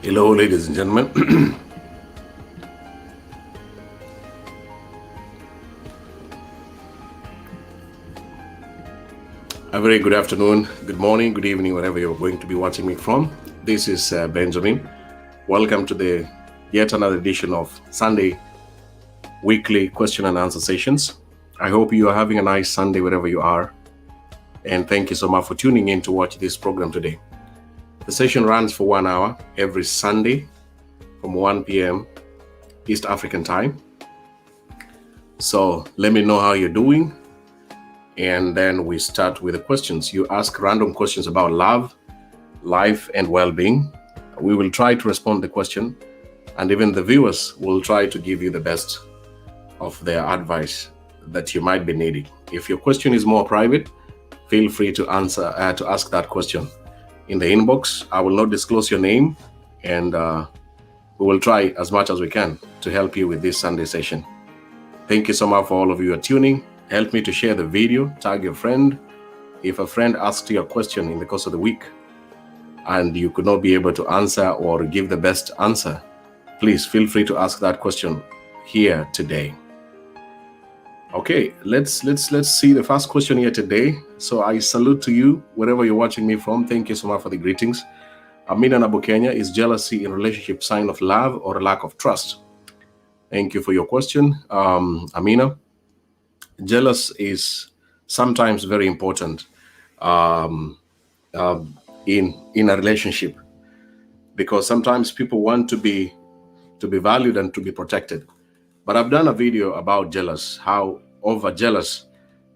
Hello, ladies and gentlemen. A very good afternoon, good morning, good evening, wherever you're going to be watching me from. This is Benjamin. Welcome to the yet another edition of Sunday weekly question and answer sessions. I hope you are having a nice Sunday wherever you are. And thank you so much for tuning in to watch this program today. The session runs for 1 hour every Sunday from 1 p.m. East African time. So let me know how you're doing. And then we start with the questions. You ask random questions about love, life, and well-being. We will try to respond to the question, and even the viewers will try to give you the best of their advice that you might be needing. If your question is more private, feel free to ask that question in the inbox. I will not disclose your name, and we will try as much as we can to help you with this Sunday session. Thank you so much for all of you who are tuning. Help me to share the video, tag your friend. If a friend asks you a question in the course of the week and you could not be able to answer or give the best answer, please feel free to ask that question here today. Okay, let's see the first question here today. So I salute to you wherever you're watching me from. Thank you so much for the greetings. Amina Nabukenya, is jealousy in relationship sign of love or a lack of trust? Thank you for your question, Amina. Jealous is sometimes very important in a relationship, because sometimes people want to be valued and to be protected. But I've done a video about jealous, how over jealous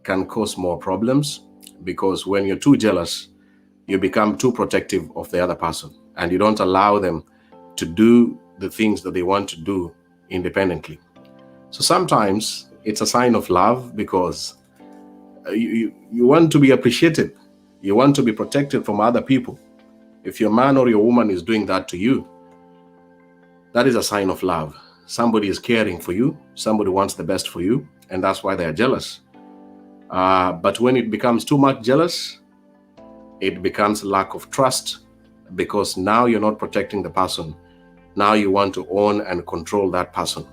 can cause more problems, because when you're too jealous, you become too protective of the other person and you don't allow them to do the things that they want to do independently. So sometimes it's a sign of love, because you want to be appreciated. You want to be protected from other people. If your man or your woman is doing that to you, that is a sign of love. Somebody is caring for you. Somebody wants the best for you, and that's why they are jealous. But when it becomes too much jealous, it becomes lack of trust, because now you're not protecting the person. Now you want to own and control that person,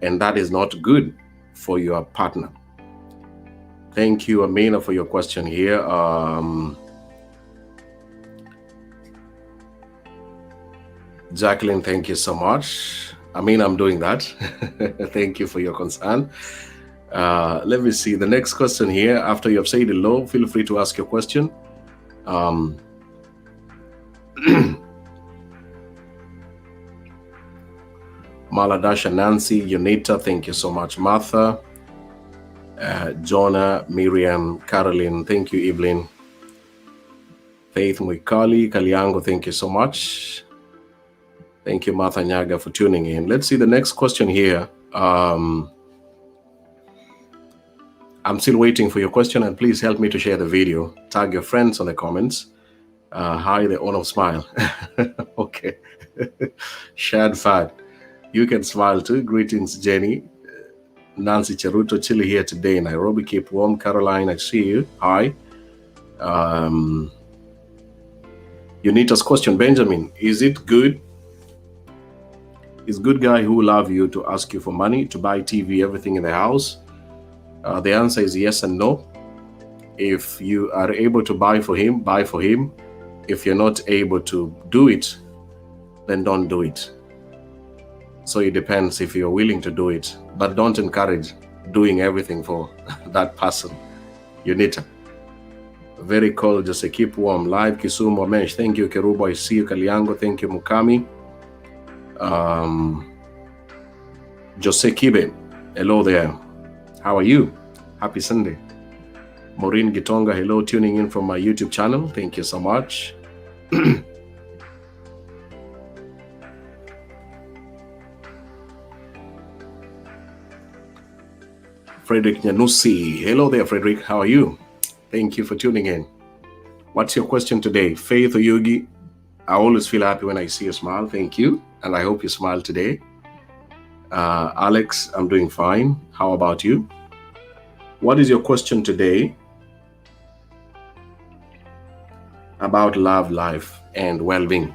and that is not good for your partner. Thank you, Amina, for your question here. Jacqueline, thank you so much. Amina, I'm doing that. Thank you for your concern. Let me see the next question here. After you have said hello, feel free to ask your question. Maladasha, Nancy, Unita, thank you so much. Martha, Jonah, Miriam, Caroline, thank you. Evelyn, Faith Mwikali, Kaliango, thank you so much. Thank you, Martha Nyaga, for tuning in. Let's see the next question here. I'm still waiting for your question, and please help me to share the video. Tag your friends on the comments. Hi, the owner of Smile. Okay. Shad Fad. You can smile too. Greetings, Jenny. Nancy Cheruto, chilly here today in Nairobi. Keep warm. Caroline, I see you. Hi. Unita's question, Benjamin, is it good? Is good guy who love you to ask you for money to buy TV, everything in the house? The answer is yes and no. If you are able to buy for him, buy for him. If you're not able to do it, then don't do it. So it depends if you're willing to do it, but don't encourage doing everything for that person. You need to. Very cold, just keep warm. Live Kisumu, Amesh, thank you. Kerubo, I see you. Kaliango, thank you. Mukami. Jose Kibe, hello there. How are you? Happy Sunday. Maureen Gitonga, hello, tuning in from my YouTube channel. Thank you so much. Frederick Nyanusi, hello there, Frederick. How are you? Thank you for tuning in. What's your question today? Faith Oyugi, I always feel happy when I see a smile. Thank you. And I hope you smile today. Alex, I'm doing fine. How about you? What is your question today about love, life, and well-being?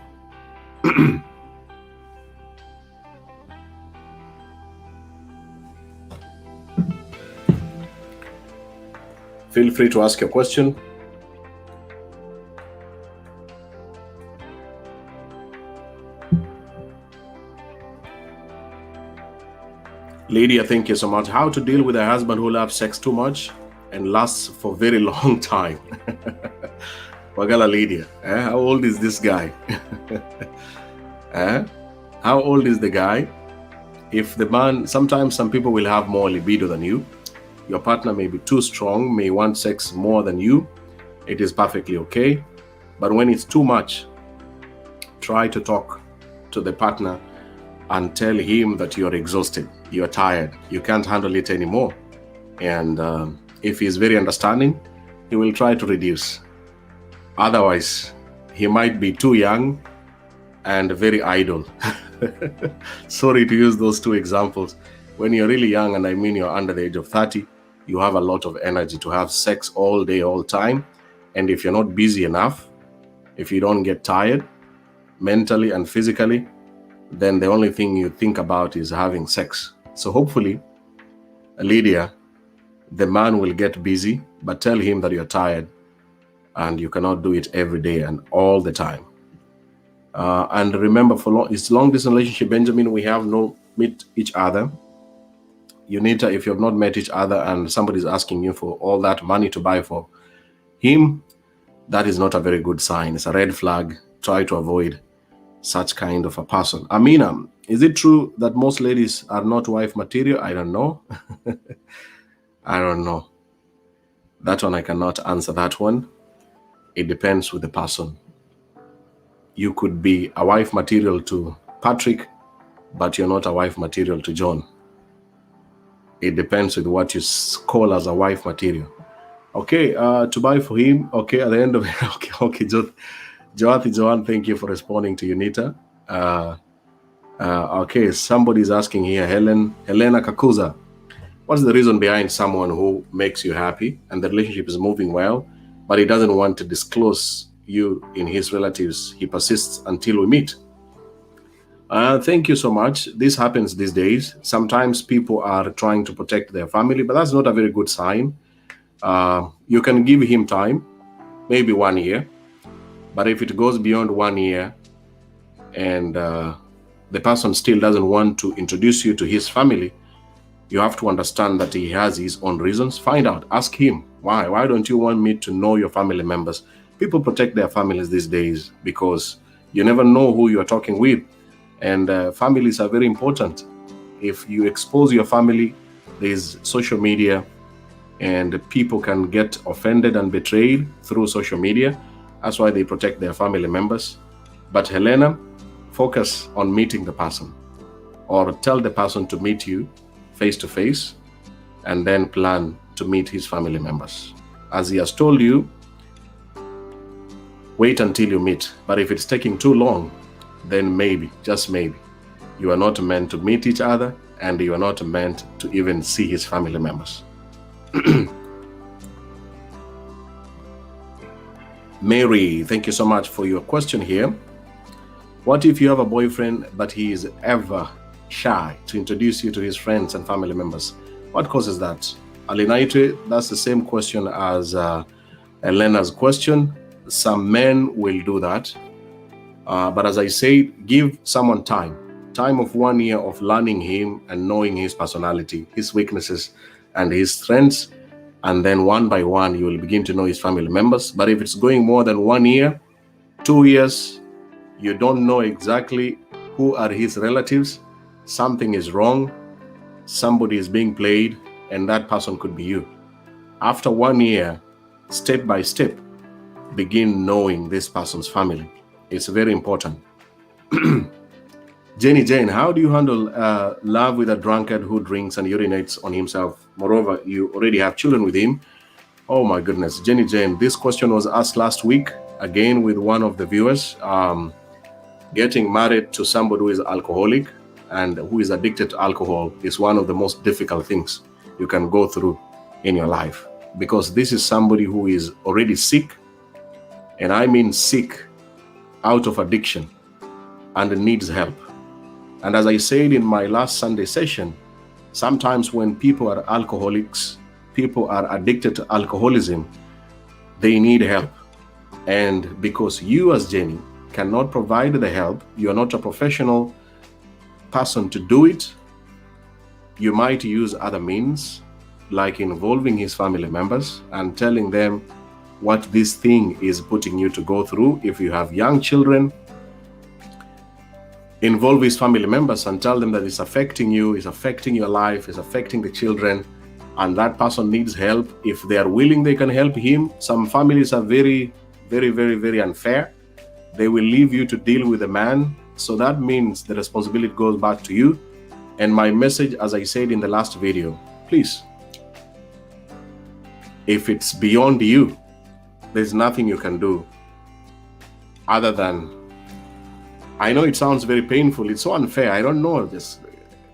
Feel free to ask your question. Lydia, thank you so much. How to deal with a husband who loves sex too much and lasts for a very long time. Wagala Lydia, how old is this guy? How old is the guy? If the man, sometimes some people will have more libido than you. Your partner may be too strong, may want sex more than you. It is perfectly okay. But when it's too much, try to talk to the partner and tell him that you're exhausted, you're tired, you can't handle it anymore. And if he's very understanding, he will try to reduce. Otherwise, he might be too young and very idle. Sorry to use those two examples. When you're really young, and I mean you're under the age of 30, you have a lot of energy to have sex all day, all time. And if you're not busy enough, if you don't get tired mentally and physically, then the only thing you think about is having sex. So hopefully, Lydia, the man will get busy, but tell him that you're tired and you cannot do it every day and all the time. And remember, it's long distance relationship, Benjamin, we have no meet each other. You need to, if you have not met each other and somebody's asking you for all that money to buy for him, that is not a very good sign. It's a red flag. Try to avoid such kind of a person. Amina, is it true that most ladies are not wife material? I don't know. I don't know. That one I cannot answer that one. It depends with the person. You could be a wife material to Patrick, but you're not a wife material to John. It depends with what you call as a wife material. Okay, to buy for him. Okay, at the end of it. Okay, Joan, thank you for responding to Unita. Okay, somebody's asking here, Helena Kakuza, what's the reason behind someone who makes you happy and the relationship is moving well, but he doesn't want to disclose you in his relatives? He persists until we meet. Thank you so much. This happens these days. Sometimes people are trying to protect their family, but that's not a very good sign. You can give him time, maybe 1 year. But if it goes beyond 1 year and the person still doesn't want to introduce you to his family, you have to understand that he has his own reasons. Find out, ask him, why? Why don't you want me to know your family members? People protect their families these days because you never know who you are talking with. And families are very important. If you expose your family, there's social media and people can get offended and betrayed through social media. That's why they protect their family members. But Helena, focus on meeting the person, or tell the person to meet you face to face and then plan to meet his family members. As he has told you, wait until you meet. But if it's taking too long, then maybe, just maybe, you are not meant to meet each other and you are not meant to even see his family members. Mary, thank you so much for your question here. What if you have a boyfriend, but he is ever shy to introduce you to his friends and family members? What causes that? Alinaite, that's the same question as Elena's question. Some men will do that. But as I said, give someone time of 1 year of learning him and knowing his personality, his weaknesses, and his strengths. And then one by one, you will begin to know his family members. But if it's going more than 1 year, 2 years, you don't know exactly who are his relatives, something is wrong, somebody is being played, and that person could be you. After 1 year, step by step, begin knowing this person's family. It's very important. Jenny Jane, how do you handle love with a drunkard who drinks and urinates on himself? Moreover, you already have children with him. Oh my goodness. Jenny Jane, this question was asked last week, again with one of the viewers. Getting married to somebody who is alcoholic and who is addicted to alcohol is one of the most difficult things you can go through in your life, because this is somebody who is already sick, and I mean sick out of addiction, and needs help. And as I said in my last Sunday session, sometimes when people are alcoholics, people are addicted to alcoholism, they need help. And because you as Jenny cannot provide the help, you're not a professional person to do it, you might use other means, like involving his family members and telling them what this thing is putting you to go through. If you have young children, involve his family members and tell them that it's affecting you, it's affecting your life, it's affecting the children, and that person needs help. If they are willing, they can help him. Some families are very, very, very, very unfair. They will leave you to deal with the man. So that means the responsibility goes back to you. And my message, as I said in the last video, please, if it's beyond you, there's nothing you can do other than, I know it sounds very painful, it's so unfair, I don't know, just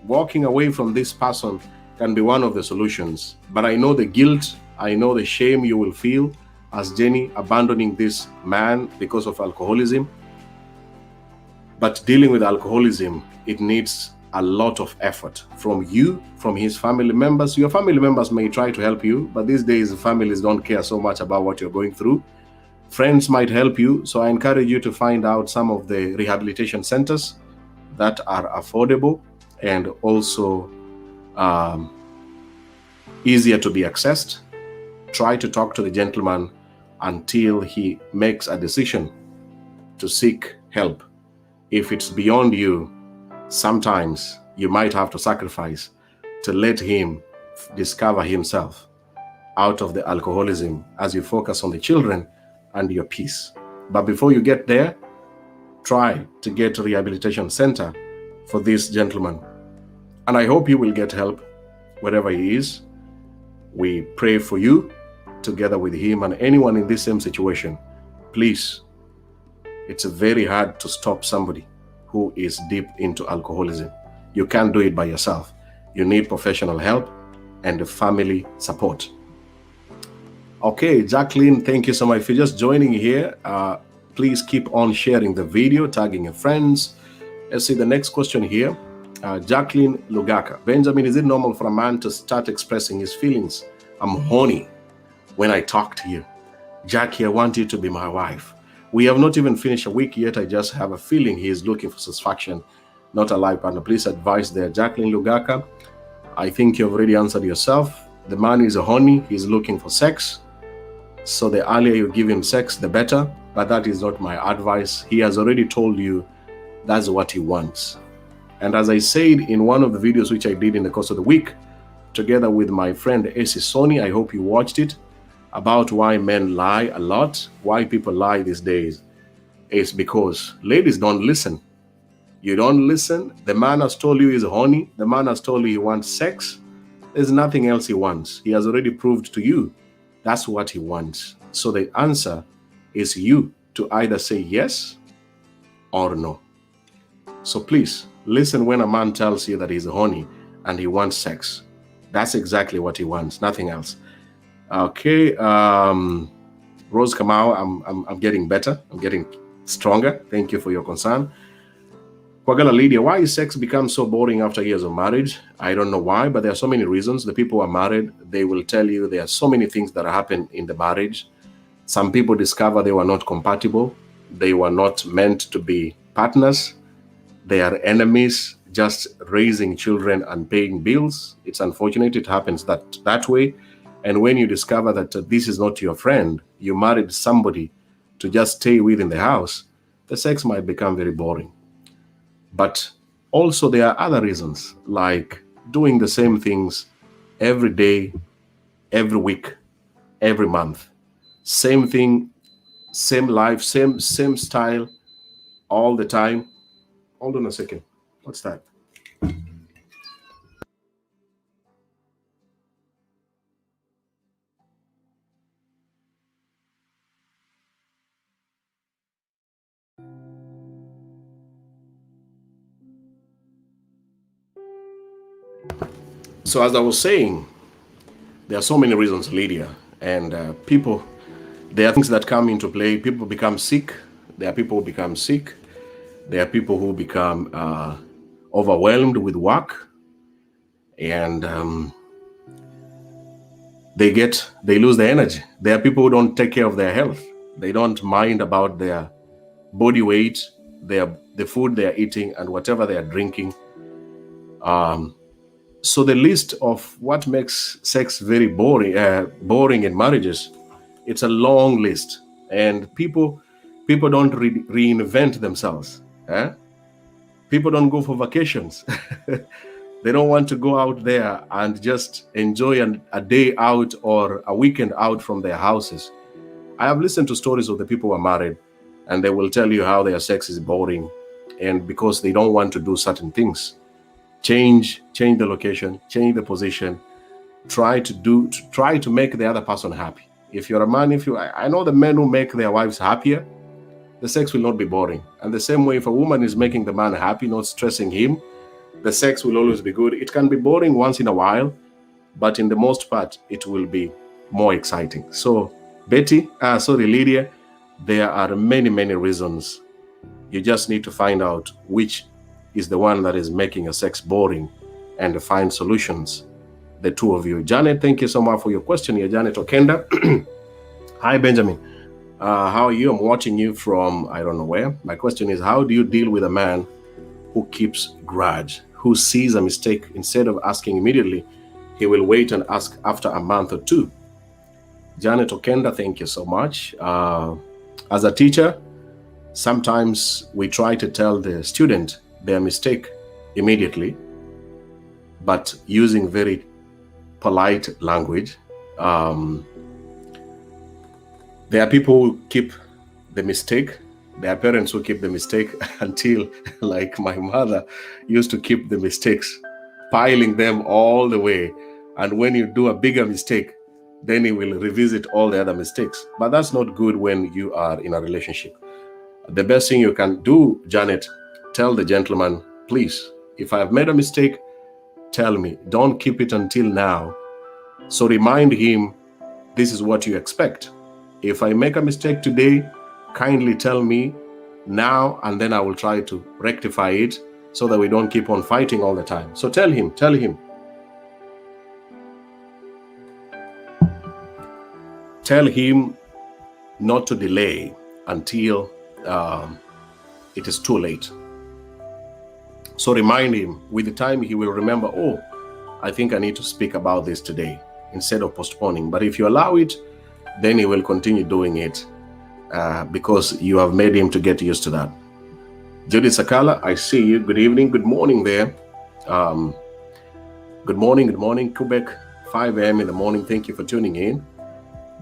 walking away from this person can be one of the solutions. But I know the guilt, I know the shame you will feel as Jenny abandoning this man because of alcoholism. But dealing with alcoholism, it needs a lot of effort from you, from his family members. Your family members may try to help you, but these days families don't care so much about what you're going through. Friends might help you, so I encourage you to find out some of the rehabilitation centers that are affordable and also easier to be accessed. Try to talk to the gentleman until he makes a decision to seek help. If it's beyond you, sometimes you might have to sacrifice to let him discover himself out of the alcoholism as you focus on the children and your peace. But before you get there, try to get a rehabilitation center for this gentleman. And I hope you will get help wherever he is. We pray for you together with him and anyone in this same situation. Please, it's very hard to stop somebody who is deep into alcoholism. You can't do it by yourself. You need professional help and family support. Okay, Jacqueline, thank you so much for just joining here. Please keep on sharing the video, tagging your friends. Let's see the next question here. Jacqueline Lugaka. Benjamin, is it normal for a man to start expressing his feelings? I'm horny when I talk to you. Jackie, I want you to be my wife. We have not even finished a week yet. I just have a feeling he is looking for satisfaction, not a life partner. Please advise there. Jacqueline Lugaka, I think you've already answered yourself. The man is horny. He's looking for sex. So the earlier you give him sex, the better. But that is not my advice. He has already told you that's what he wants. And as I said in one of the videos which I did in the course of the week, together with my friend AC Sony, I hope you watched it, about why men lie a lot, why people lie these days. It's because ladies don't listen. You don't listen. The man has told you he's horny. The man has told you he wants sex. There's nothing else he wants. He has already proved to you that's what he wants. So the answer is you to either say yes or no. So please listen when a man tells you that he's horny and he wants sex. That's exactly what he wants, nothing else. Okay, Rose Kamau, I'm getting better. I'm getting stronger. Thank you for your concern. Kwagala Lydia, why is sex become so boring after years of marriage? I don't know why, but there are so many reasons. The people who are married, they will tell you there are so many things that happen in the marriage. Some people discover they were not compatible. They were not meant to be partners. They are enemies, just raising children and paying bills. It's unfortunate it happens that way. And when you discover that this is not your friend, you married somebody to just stay within the house, the sex might become very boring. But also there are other reasons, like doing the same things every day, every week, every month. Same thing, same life, same style, all the time. Hold on a second. What's that? So as I was saying, there are so many reasons, Lydia, and there are things that come into play. People become sick. There are people who become sick. There are people who become overwhelmed with work. And they lose their energy. There are people who don't take care of their health. They don't mind about their body weight, the food they are eating, and whatever they are drinking. So the list of what makes sex very boring in marriages, it's a long list, and people don't reinvent themselves. People don't go for vacations. They don't want to go out there and just enjoy a day out or a weekend out from their houses. I have listened to stories of the people who are married, and they will tell you how their sex is boring, and because they don't want to do certain things. Change the location, change the position, try to make the other person happy. If you're a man, I know the men who make their wives happier, the sex will not be boring. And the same way, if a woman is making the man happy, not stressing him, the sex will always be good. It can be boring once in a while, but in the most part, it will be more exciting. So, Lydia, there are many, many reasons. You just need to find out which is the one that is making your sex boring and find solutions, the two of you. Janet, thank you so much for your question here, Janet Okenda. Hi, Benjamin. How are you? I'm watching you from, I don't know where. My question is, how do you deal with a man who keeps grudge, who sees a mistake, instead of asking immediately, he will wait and ask after a month or two? Janet Okenda, thank you so much. As a teacher, sometimes we try to tell the student their mistake immediately, but using very polite language. There are people who keep the mistake. There are parents who keep the mistake until, like my mother used to keep the mistakes, piling them all the way. And when you do a bigger mistake, then he will revisit all the other mistakes. But that's not good when you are in a relationship. The best thing you can do, Janet, tell the gentleman, please, if I have made a mistake, tell me. Don't keep it until now. So remind him, this is what you expect. If I make a mistake today, kindly tell me now, and then I will try to rectify it so that we don't keep on fighting all the time. So tell him. Tell him not to delay until it is too late. So remind him. With the time, he will remember, oh, I think I need to speak about this today, instead of postponing. But if you allow it, then he will continue doing it because you have made him to get used to that. Judy Sakala, I see you. Good evening. Good morning there. Good morning. Quebec, 5 a.m. in the morning. Thank you for tuning in.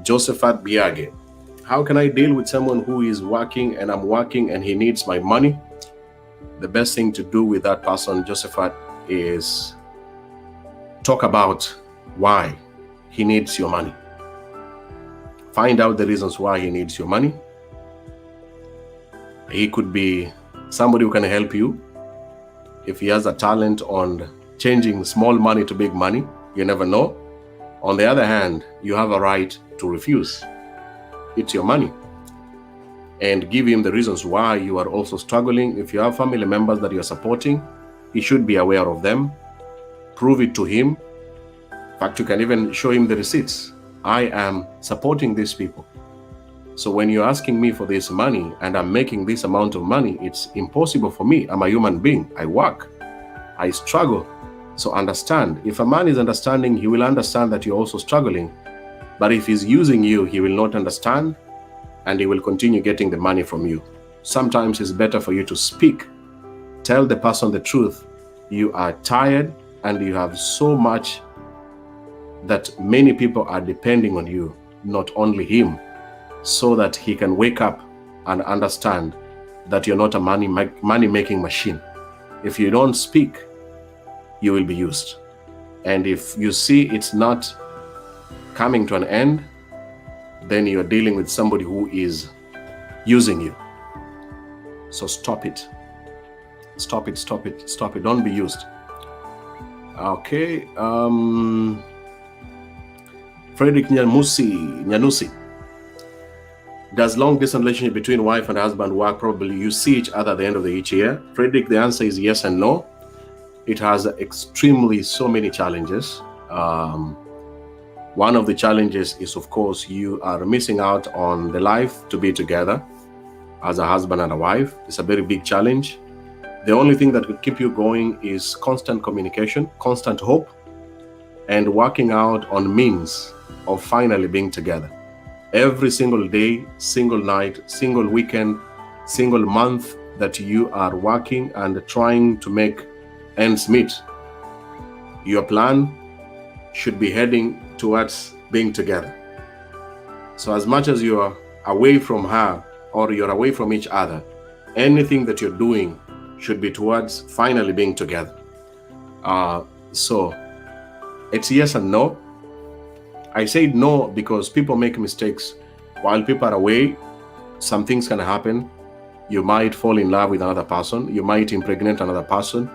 Josephat Biage. How can I deal with someone who is working and I'm working and he needs my money? The best thing to do with that person, Josephat, is talk about why he needs your money. Find out the reasons why he needs your money. He could be somebody who can help you. If he has a talent on changing small money to big money, you never know. On the other hand, you have a right to refuse. It's your money. And give him the reasons why you are also struggling. If you have family members that you're supporting, he should be aware of them. Prove it to him. In fact, you can even show him the receipts. I am supporting these people. So when you're asking me for this money and I'm making this amount of money, it's impossible for me. I'm a human being. I work. I struggle. So understand. If a man is understanding, he will understand that you're also struggling. But if he's using you, he will not understand, and he will continue getting the money from you. Sometimes it's better for you to speak. Tell the person the truth. You are tired and you have so much that many people are depending on you, not only him, so that he can wake up and understand that you're not a money-making machine. If you don't speak, you will be used. And if you see it's not coming to an end, then you're dealing with somebody who is using you. So stop it. Stop it. Don't be used. Okay. Frederick Nyanusi. Does long distance relationship between wife and husband work? Probably. You see each other at the end of each year. Frederick, the answer is yes and no. It has extremely so many challenges. One of the challenges is, of course, you are missing out on the life to be together as a husband and a wife. It's a very big challenge. The only thing that could keep you going is constant communication, constant hope, and working out on means of finally being together. Every single day, single night, single weekend, single month that you are working and trying to make ends meet, your plan should be heading towards being together. So as much as you are away from her or you're away from each other, anything that you're doing should be towards finally being together. So it's yes and no. I said no because people make mistakes. While people are away, some things can happen. You might fall in love with another person. You might impregnate another person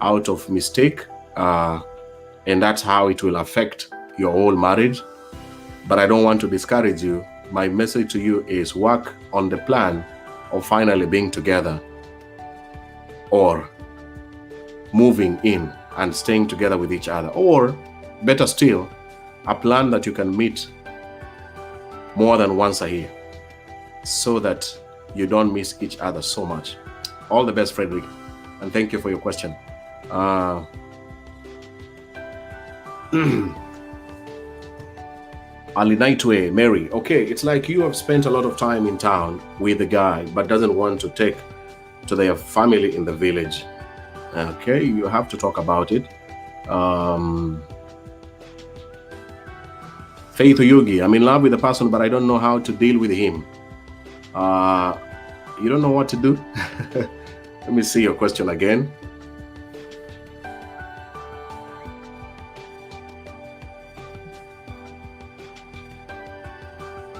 out of mistake. And that's how it will affect your whole marriage. But I don't want to discourage you. My message to you is work on the plan of finally being together or moving in and staying together with each other. Or better still, a plan that you can meet more than once a year so that you don't miss each other so much. All the best, Frederick. And thank you for your question. Alinaitwe, Mary. Okay, it's like you have spent a lot of time in town with the guy, but doesn't want to take to their family in the village. Okay, you have to talk about it. Faith Yugi, I'm in love with the person, but I don't know how to deal with him. You don't know what to do? Let me see your question again.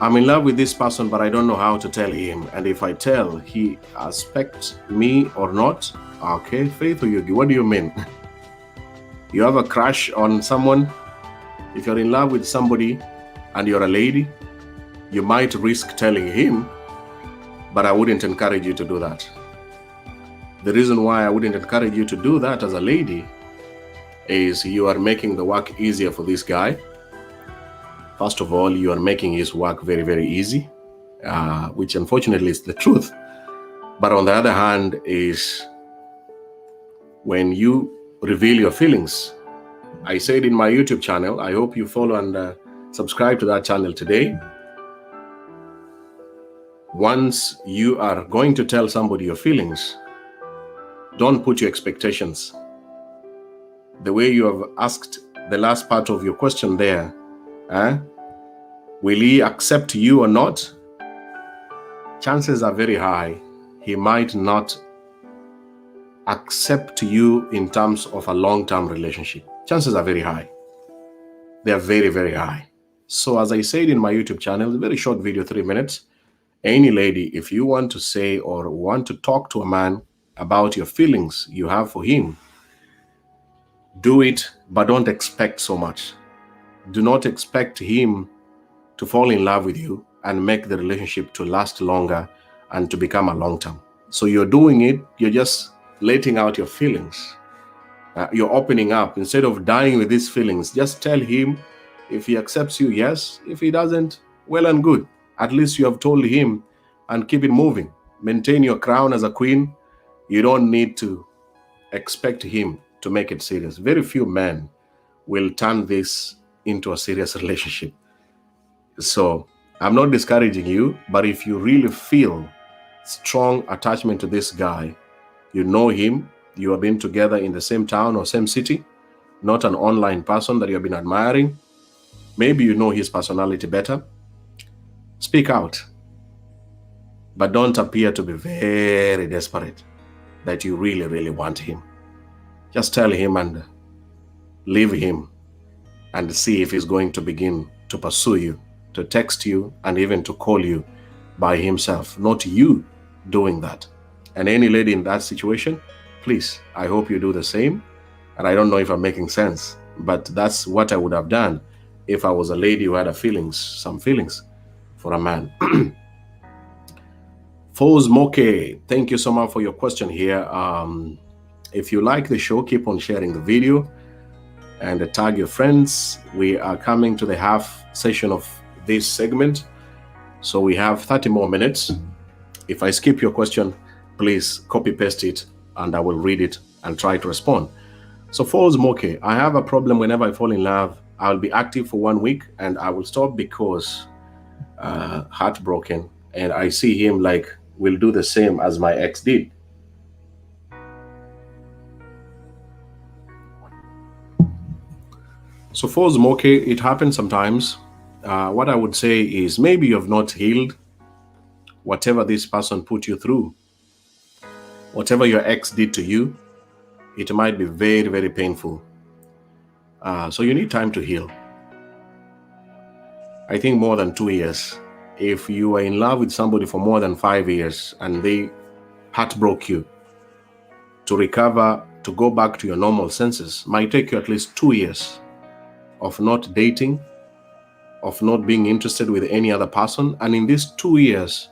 I'm in love with this person, but I don't know how to tell him. And if I tell, he expects me or not. Okay, Faith Yugi, what do you mean? You have a crush on someone? If you're in love with somebody and you're a lady, you might risk telling him, but I wouldn't encourage you to do that. The reason why I wouldn't encourage you to do that as a lady is you are making the work easier for this guy. First of all, you are making his work very, very easy, which unfortunately is the truth. But on the other hand is when you reveal your feelings. I said in my YouTube channel, I hope you follow and subscribe to that channel today. Once you are going to tell somebody your feelings, don't put your expectations. The way you have asked the last part of your question there, will he accept you or not? Chances are very high he might not accept you in terms of a long-term relationship. Chances are very high. They are very, very high. So as I said in my YouTube channel, a very short video, 3 minutes, any lady, if you want to say or want to talk to a man about your feelings you have for him, do it, but don't expect so much. Do not expect him to fall in love with you and make the relationship to last longer and to become a long term. So you're doing it, you're just letting out your feelings. You're opening up. Instead of dying with these feelings, just tell him. If he accepts you, yes. If he doesn't, well and good. At least you have told him and keep it moving. Maintain your crown as a queen. You don't need to expect him to make it serious. Very few men will turn this into a serious relationship. So I'm not discouraging you, but if you really feel strong attachment to this guy, you know him, you have been together in the same town or same city, not an online person that you have been admiring, maybe you know his personality better, speak out. But don't appear to be very desperate that you really, really want him. Just tell him and leave him and see if he's going to begin to pursue you, to text you, and even to call you by himself, not you doing that. And any lady in that situation, please, I hope you do the same. And I don't know if I'm making sense, but that's what I would have done if I was a lady who had some feelings for a man. Foz Moke, thank you so much for your question here. If you like the show, keep on sharing the video. and tag your friends. We are coming to the half session of this segment, so we have 30 more minutes. If I skip your question, please copy paste it and I will read it and try to respond. So Falls Moke, I have a problem whenever I fall in love. I'll be active for 1 week and I will stop because heartbroken, and I see him like will do the same as my ex did. So Falls Moke, it happens sometimes. What I would say is maybe you have not healed whatever this person put you through. Whatever your ex did to you, it might be very, very painful. So you need time to heal. I think more than 2 years. If you are in love with somebody for more than 5 years and they heartbroke you, to recover, to go back to your normal senses, might take you at least 2 years of not dating, of not being interested with any other person. And in these 2 years,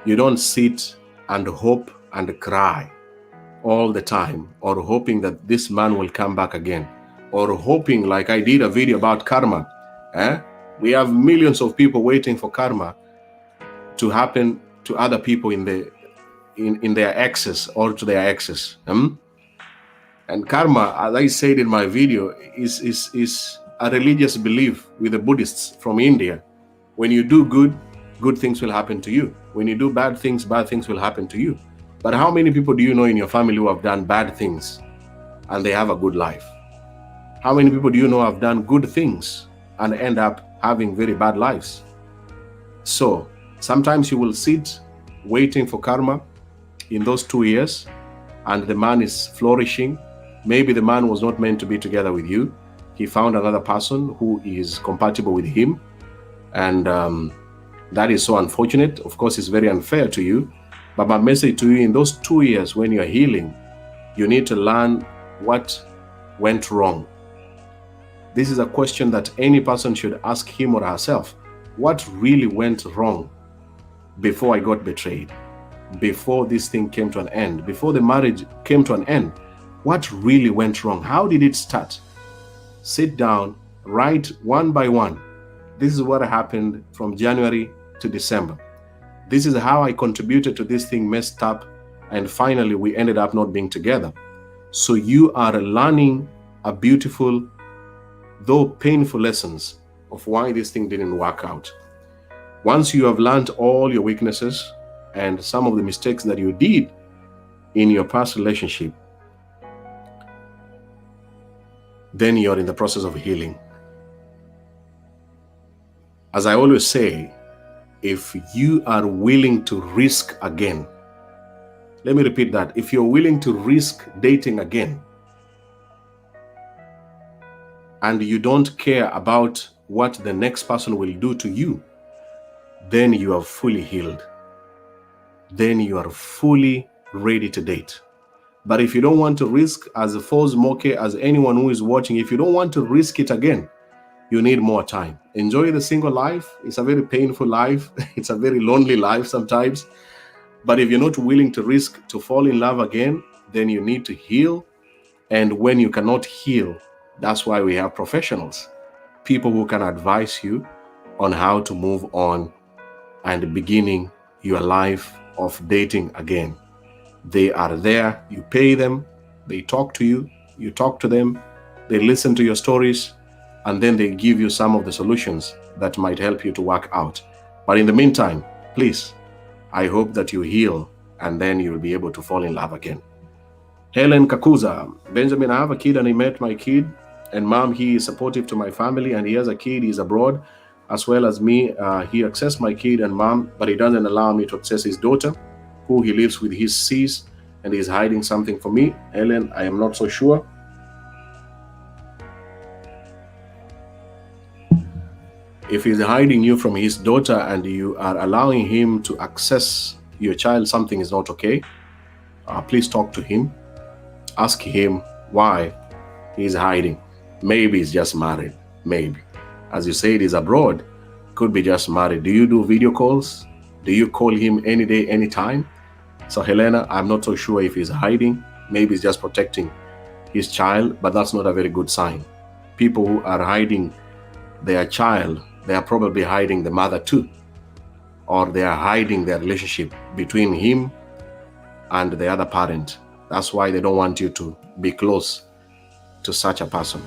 you don't sit and hope and cry all the time, or hoping that this man will come back again, or hoping, like I did a video about karma. We have millions of people waiting for karma to happen to other people in their exes or to their exes. And karma, as I said in my video, is a religious belief with the Buddhists from India. When you do good, good things will happen to you. When you do bad things will happen to you. But how many people do you know in your family who have done bad things and they have a good life? How many people do you know have done good things and end up having very bad lives? So sometimes you will sit waiting for karma in those 2 years and the man is flourishing. Maybe the man was not meant to be together with you. He found another person who is compatible with him. And that is so unfortunate. Of course, it's very unfair to you. But my message to you, in those 2 years when you're healing, you need to learn what went wrong. This is a question that any person should ask him or herself. What really went wrong before I got betrayed? Before this thing came to an end? Before the marriage came to an end? What really went wrong? How did it start? Sit down, write one by one. This is what happened from January to December. This is how I contributed to this thing messed up, and finally we ended up not being together. So you are learning a beautiful, though painful, lessons of why this thing didn't work out. Once you have learned all your weaknesses and some of the mistakes that you did in your past relationship, then you're in the process of healing. As I always say, if you are willing to risk again, let me repeat that. If you're willing to risk dating again, and you don't care about what the next person will do to you, then you are fully healed. Then you are fully ready to date. But if you don't want to risk, as a Falls Moke, as anyone who is watching, if you don't want to risk it again, you need more time. Enjoy the single life. It's a very painful life. It's a very lonely life sometimes. But if you're not willing to risk to fall in love again, then you need to heal. And when you cannot heal, that's why we have professionals, people who can advise you on how to move on and beginning your life of dating again. They are there. You pay them. They talk to you. You talk to them. They listen to your stories. And then they give you some of the solutions that might help you to work out. But in the meantime, please, I hope that you heal and then you'll be able to fall in love again. Helen Kakuza, Benjamin, I have a kid and I met my kid, and mom, he is supportive to my family, and he has a kid, he's abroad, as well as me. He accessed my kid and mom, but he doesn't allow me to access his daughter, who he lives with his sis, and he's hiding something from me. Helen, I am not so sure. If he's hiding you from his daughter and you are allowing him to access your child, something is not okay. Please talk to him. Ask him why he's hiding. Maybe he's just married. Maybe. As you said, he's abroad. Could be just married. Do you do video calls? Do you call him any day, anytime? So Helena, I'm not so sure if he's hiding. Maybe he's just protecting his child, but that's not a very good sign. people who are hiding their child, they are probably hiding the mother too, or they are hiding their relationship between him and the other parent. That's why they don't want you to be close to such a person.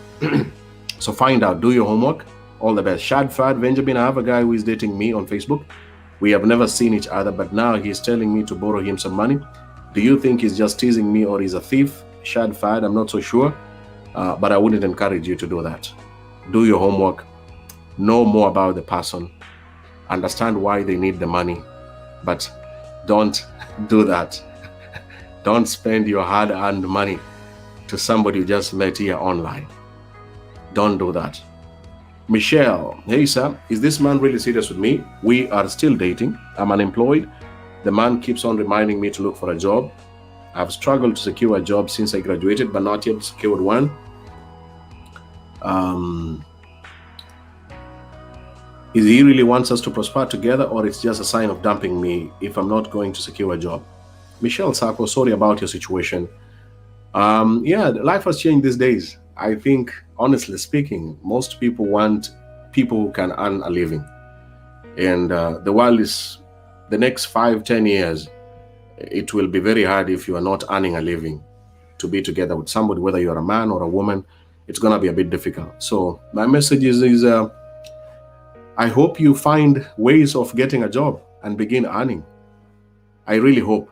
So find out, do your homework. All the best. Shad Fad Benjamin, I have a guy who is dating me on Facebook. We have never seen each other, but now he's telling me to borrow him some money. Do you think he's just teasing me or he's a thief? Shad Fad, I'm not so sure, but I wouldn't encourage you to do that. Do your homework. Know more about the person. Understand why they need the money, but don't do that. Don't spend your hard-earned money to somebody you just met here online. Don't do that. Michelle, hey sir, is this man really serious with me? We are still dating. I'm unemployed. The man keeps on reminding me to look for a job. I've struggled to secure a job since I graduated, but not yet secured one. Is he really wants us to prosper together, or it's just a sign of dumping me if I'm not going to secure a job? Michelle Sako, sorry about your situation. Yeah, life has changed these days. I think, honestly speaking, most people want people who can earn a living. And the world is, the next 5-10 years, it will be very hard if you are not earning a living to be together with somebody, whether you're a man or a woman. It's going to be a bit difficult. So my message is I hope you find ways of getting a job and begin earning. I really hope.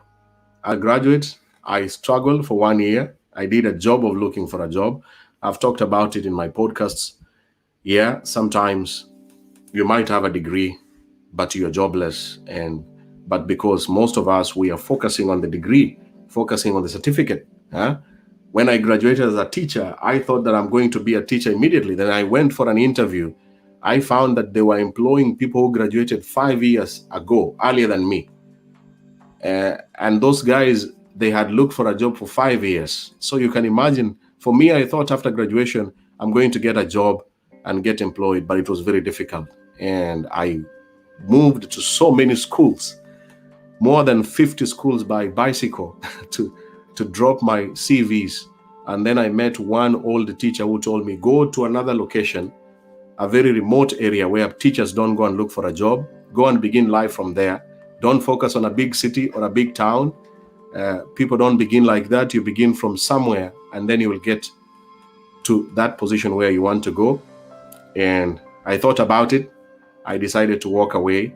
I graduate, I struggled for 1 year. I did a job of looking for a job. I've talked about it in my podcasts. Yeah, sometimes you might have a degree, but you're jobless. But because most of us, we are focusing on the degree, focusing on the certificate. When I graduated as a teacher, I thought that I'm going to be a teacher immediately. Then I went for an interview. I found that they were employing people who graduated 5 years ago, earlier than me. And those guys, they had looked for a job for 5 years. So you can imagine, for me, I thought after graduation, I'm going to get a job and get employed, but it was very difficult. And I moved to so many schools, more than 50 schools by bicycle to drop my CVs. And then I met one old teacher who told me, go to another location, a very remote area where teachers don't go and look for a job. Go and begin life from there. Don't focus on a big city or a big town. People don't begin like that. You begin from somewhere, and then you will get to that position where you want to go. And I thought about it. I decided to walk away.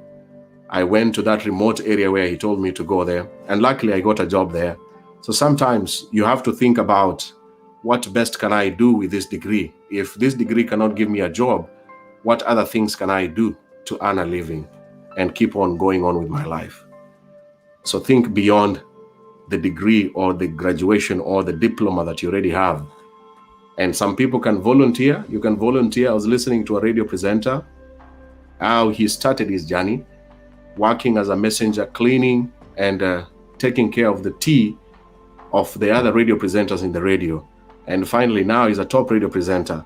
I went to that remote area where he told me to go there. And luckily, I got a job there. So sometimes you have to think about, what best can I do with this degree? If this degree cannot give me a job, what other things can I do to earn a living and keep on going on with my life? So think beyond the degree or the graduation or the diploma that you already have. And some people can volunteer. You can volunteer. I was listening to a radio presenter, how he started his journey, working as a messenger, cleaning and taking care of the tea of the other radio presenters in the radio. And finally, now he's a top radio presenter.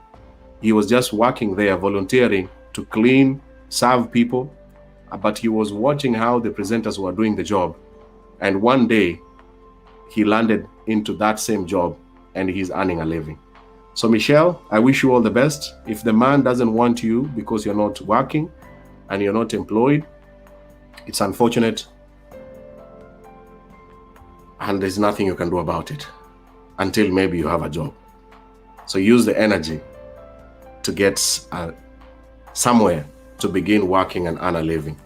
He was just working there, volunteering to clean, serve people, but he was watching how the presenters were doing the job. And one day, he landed into that same job and he's earning a living. So Michelle, I wish you all the best. If the man doesn't want you because you're not working and you're not employed, it's unfortunate. And there's nothing you can do about it until maybe you have a job. So use the energy to get somewhere to begin working and earn a living.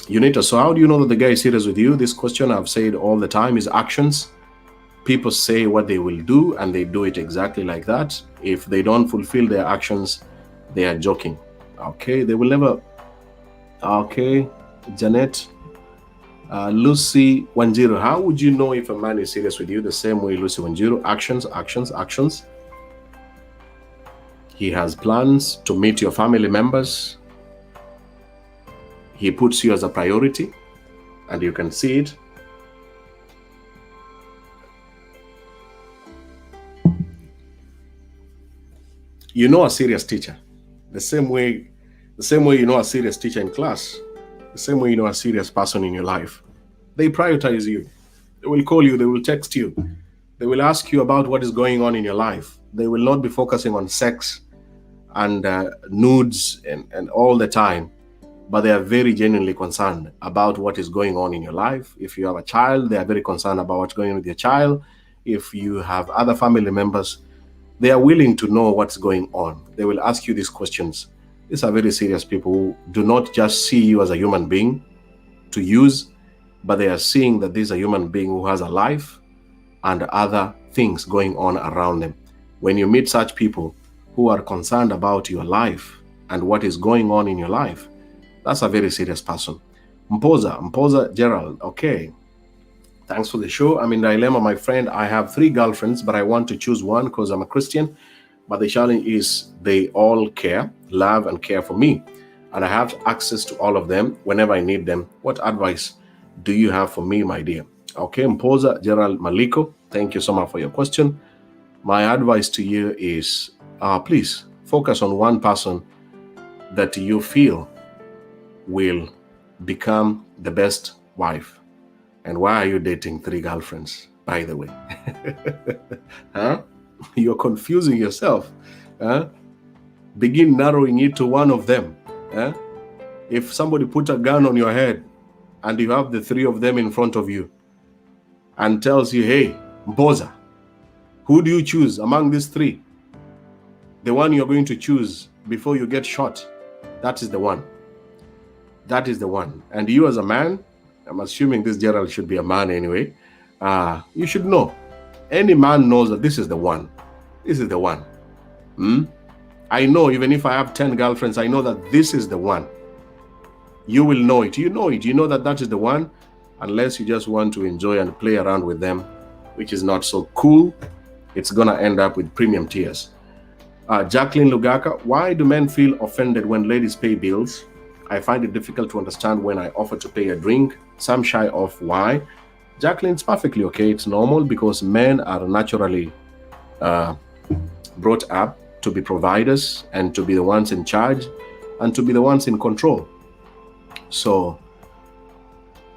Unita, so how do you know that the guy is serious with you? This question I've said all the time is actions. People say what they will do and they do it exactly like that. If they don't fulfill their actions, they are joking. Okay, they will never. Okay, Janet. Lucy Wanjiru, how would you know if a man is serious with you? The same way, Lucy Wanjiru, actions, actions, actions. He has plans to meet your family members. He puts you as a priority, and you can see it. You know a serious teacher. The same way you know a serious teacher in class. The same way you know a serious person in your life. They prioritize you. They will call you. They will text you. They will ask you about what is going on in your life. They will not be focusing on sex and nudes and all the time, but they are very genuinely concerned about what is going on in your life. If you have a child, they are very concerned about what's going on with your child. If you have other family members, they are willing to know what's going on. They will ask you these questions. These are very serious people who do not just see you as a human being to use, but they are seeing that this is a human being who has a life and other things going on around them. When you meet such people who are concerned about your life and what is going on in your life, that's a very serious person. Mpoza Gerald, okay. Thanks for the show. I'm in dilemma, my friend. I have 3 girlfriends, but I want to choose one because I'm a Christian. But the challenge is they all care, love, and care for me. And I have access to all of them whenever I need them. What advice do you have for me, my dear? Okay, Mpoza Gerald Maliko, thank you so much for your question. My advice to you is, please focus on one person that you feel will become the best wife. And why are you dating 3 girlfriends, by the way? Huh? You're confusing yourself. Huh? Begin narrowing it to one of them. Huh? If somebody put a gun on your head and you have the 3 of them in front of you and tells you, hey, Mpoza, who do you choose among these 3? The one you're going to choose before you get shot, that is the one. That is the one. And you as a man, I'm assuming this Gerald should be a man anyway, you should know. Any man knows that this is the one. This is the one. I know, even if I have 10 girlfriends, I know that this is the one. You will know it. You know it. You know that that is the one, unless you just want to enjoy and play around with them, which is not so cool. It's going to end up with premium tears. Jacqueline Lugaka, why do men feel offended when ladies pay bills? I find it difficult to understand when I offer to pay a drink. Some shy off. Why? Jacqueline, it's perfectly okay. It's normal because men are naturally brought up to be providers and to be the ones in charge and to be the ones in control. So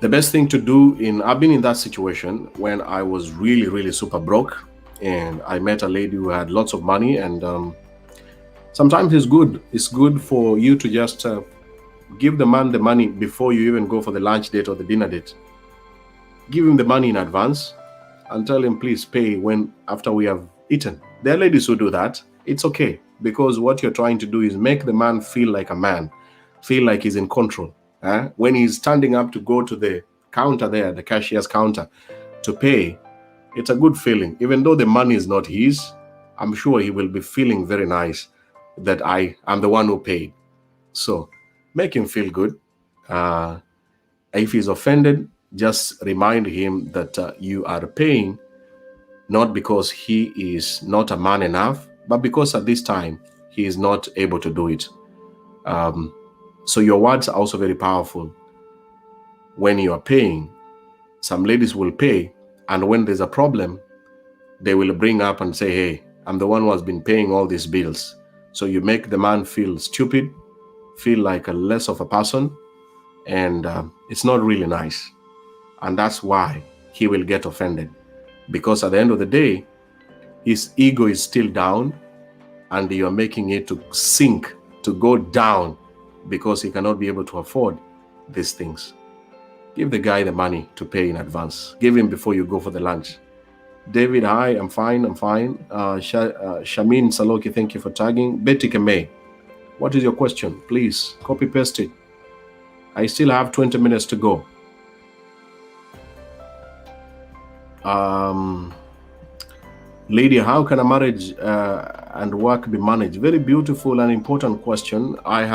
the best thing to do I've been in that situation when I was really, really super broke and I met a lady who had lots of money, and sometimes it's good for you to just give the man the money before you even go for the lunch date or the dinner date. Give him the money in advance and tell him, please pay after we have eaten. There are ladies who do that. It's okay, because what you're trying to do is make the man feel like a man, feel like he's in control. When he's standing up to go to the counter there, the cashier's counter, to pay, it's a good feeling. Even though the money is not his, I'm sure he will be feeling very nice that I am the one who paid. So make him feel good. If he's offended, just remind him that you are paying not because he is not a man enough, but because at this time he is not able to do it. So your words are also very powerful. When you are paying, some ladies will pay, and when there's a problem, they will bring up and say, hey, I'm the one who has been paying all these bills. So you make the man feel stupid, feel like a less of a person, and it's not really nice. And that's why he will get offended, because at the end of the day, his ego is still down, and you're making it to sink, to go down, because he cannot be able to afford these things. Give the guy the money to pay in advance. Give him before you go for the lunch. David, hi, I'm fine. Shamin Saloki, thank you for tagging. Betty Kemei, what is your question? Please copy paste it. I still have 20 minutes to go. Lady, how can a marriage and work be managed? Very beautiful and important question. I've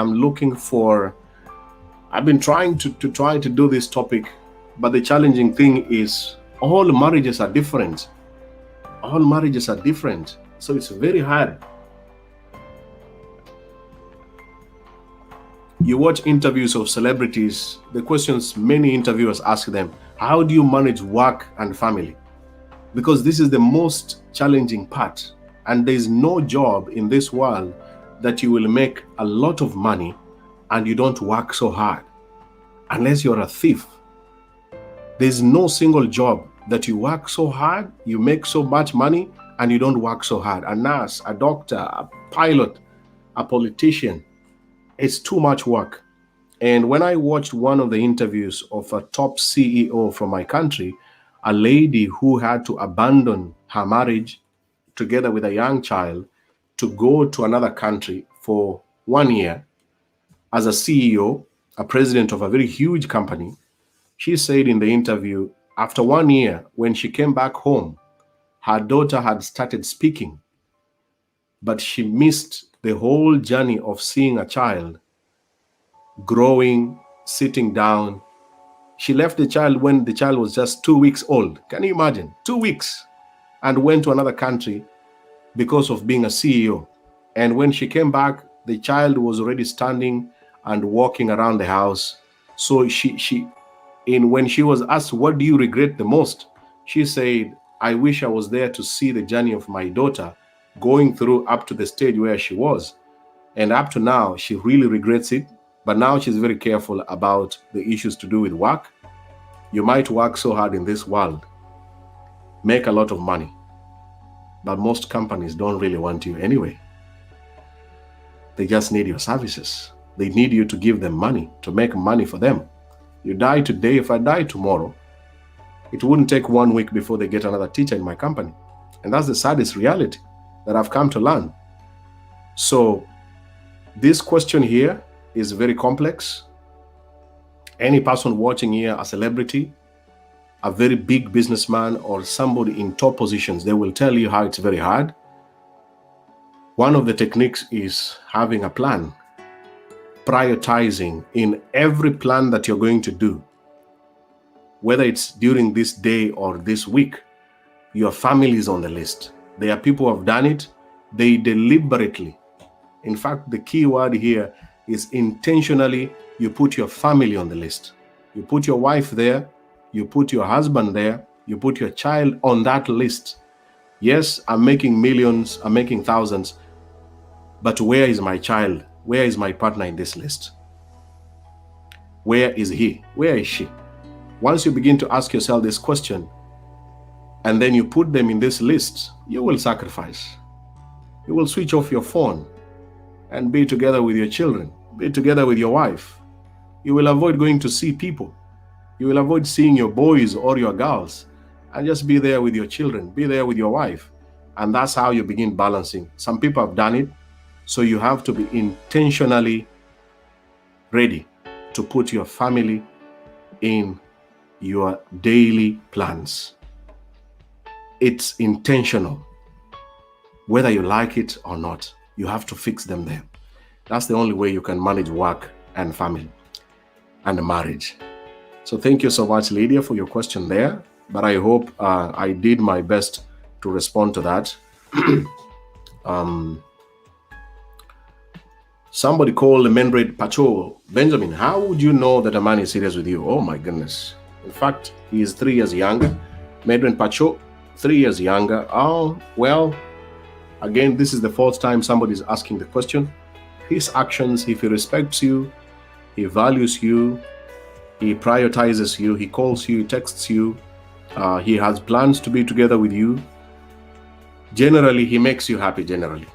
been trying to do this topic, but the challenging thing is all marriages are different. All marriages are different. So it's very hard. You watch interviews of celebrities, the questions many interviewers ask them, how do you manage work and family? Because this is the most challenging part. And there's no job in this world that you will make a lot of money and you don't work so hard, unless you're a thief. There's no single job that you work so hard, you make so much money, and you don't work so hard. A nurse, a doctor, a pilot, a politician, it's too much work. And when I watched one of the interviews of a top CEO from my country, a lady who had to abandon her marriage together with a young child to go to another country for 1 year as a CEO, a president of a very huge company, she said in the interview, after 1 year, when she came back home, her daughter had started speaking, but she missed the whole journey of seeing a child growing, sitting down. She left the child when the child was just 2 weeks old. Can you imagine? 2 weeks. And went to another country because of being a CEO. And when she came back, the child was already standing and walking around the house. So when she was asked, what do you regret the most? She said, I wish I was there to see the journey of my daughter going through up to the stage where she was. And up to now, she really regrets it. But now she's very careful about the issues to do with work. You might work so hard in this world, make a lot of money, but most companies don't really want you anyway. They just need your services. They need you to give them money, to make money for them. You die today, if I die tomorrow, it wouldn't take 1 week before they get another teacher in my company. And that's the saddest reality that I've come to learn. So this question here is very complex. Any person watching here, a celebrity, a very big businessman, or somebody in top positions, they will tell you how it's very hard. One of the techniques is having a plan, prioritizing in every plan that you're going to do, whether it's during this day or this week. Your family is on the list. There are people who have done it. They deliberately, in fact, the key word here is intentionally, you put your family on the list. You put your wife there, you put your husband there, you put your child on that list. Yes, I'm making millions, I'm making thousands, but where is my child? Where is my partner in this list? Where is he? Where is she? Once you begin to ask yourself this question, and then you put them in this list, you will sacrifice. You will switch off your phone and be together with your children, be together with your wife. You will avoid going to see people. You will avoid seeing your boys or your girls, and just be there with your children, be there with your wife. And that's how you begin balancing. Some people have done it, so you have to be intentionally ready to put your family in your daily plans. It's intentional. Whether you like it or not, you have to fix them there. That's the only way you can manage work and family and marriage. So thank you so much, Lydia, for your question there. But I hope I did my best to respond to that. Somebody called Mendred Pacho. Benjamin, how would you know that a man is serious with you? Oh my goodness. In fact, he is 3 years younger. Mendred Pacho, 3 years younger. Oh, well, again, this is the 4th time somebody is asking the question. His actions, if he respects you, he values you, he prioritizes you, he calls you, texts you, he has plans to be together with you. Generally, he makes you happy, generally.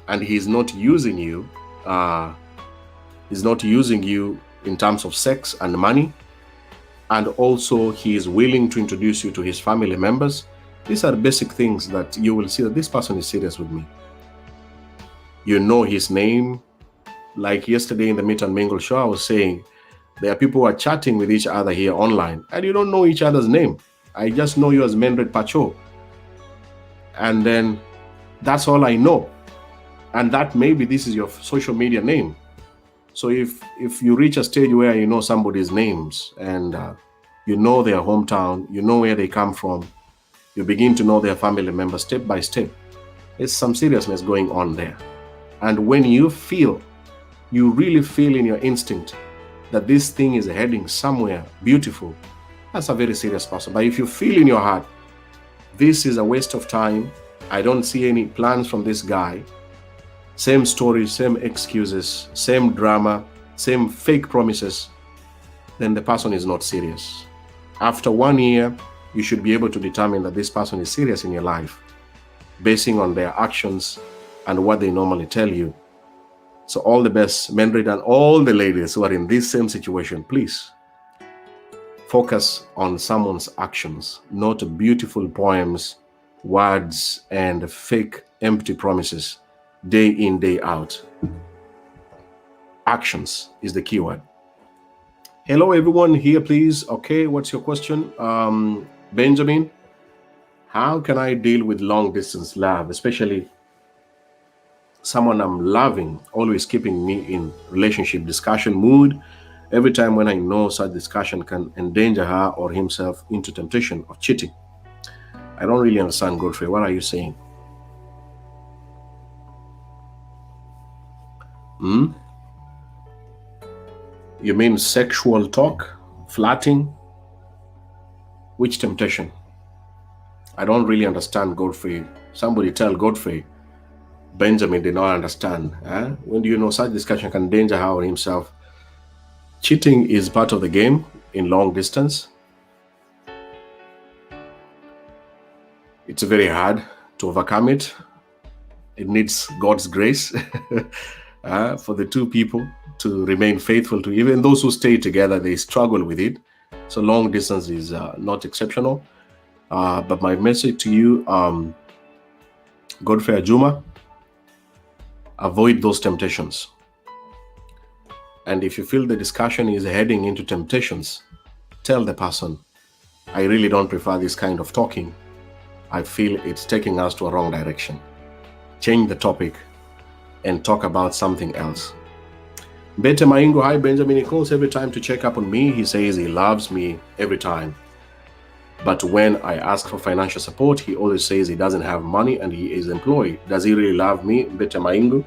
And he's not using you. He's not using you in terms of sex and money. And also, he is willing to introduce you to his family members. These are basic things that you will see that this person is serious with me. You know his name. Like yesterday in the Meet and Mingle show, I was saying, there are people who are chatting with each other here online, and you don't know each other's name. I just know you as Mendred Pacho. And then that's all I know. And that maybe this is your social media name. So if you reach a stage where you know somebody's names and you know their hometown, you know where they come from, you begin to know their family members step by step, there's some seriousness going on there. And when you really feel in your instinct that this thing is heading somewhere beautiful, that's a very serious person. But if you feel in your heart, this is a waste of time, I don't see any plans from this guy, same stories, same excuses, same drama, same fake promises, then the person is not serious. After 1 year, you should be able to determine that this person is serious in your life, basing on their actions and what they normally tell you. So all the best, Mendred, and all the ladies who are in this same situation, please focus on someone's actions, not beautiful poems, words, and fake empty promises day in, day out. Actions is the keyword. Hello, everyone here, please. Okay, what's your question? Benjamin, how can I deal with long distance love, especially someone I'm loving, always keeping me in relationship discussion mood every time when I know such discussion can endanger her or himself into temptation of cheating? I don't really understand, Godfrey. What are you saying? You mean sexual talk, flirting? Which temptation? I don't really understand, Godfrey. Somebody tell Godfrey. Benjamin did not understand. When do you know such discussion can endanger her or himself? Cheating is part of the game in long distance. It's very hard to overcome it. It needs God's grace for the two people to remain faithful to. Even those who stay together, they struggle with it. So long distance is not exceptional. But my message to you, Godfrey Ajuma, avoid those temptations. And if you feel the discussion is heading into temptations, tell the person, I really don't prefer this kind of talking. I feel it's taking us to a wrong direction. Change the topic and talk about something else. Bete Maingo, hi Benjamin. He calls every time to check up on me. He says he loves me every time. But when I ask for financial support, he always says he doesn't have money and he is employed. Does he really love me, Bete Maingo?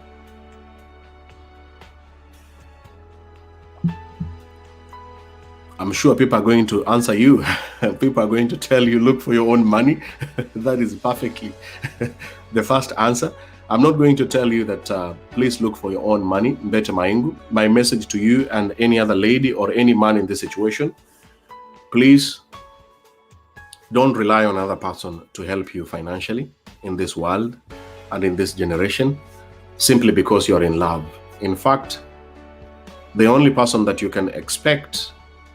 I'm sure people are going to answer you. People are going to tell you, look for your own money. That is perfectly the first answer. I'm not going to tell you that please look for your own money, Bete Maingu. My message to you and any other lady or any man in this situation, please don't rely on another person to help you financially in this world and in this generation simply because you're in love. In fact, the only person that you can expect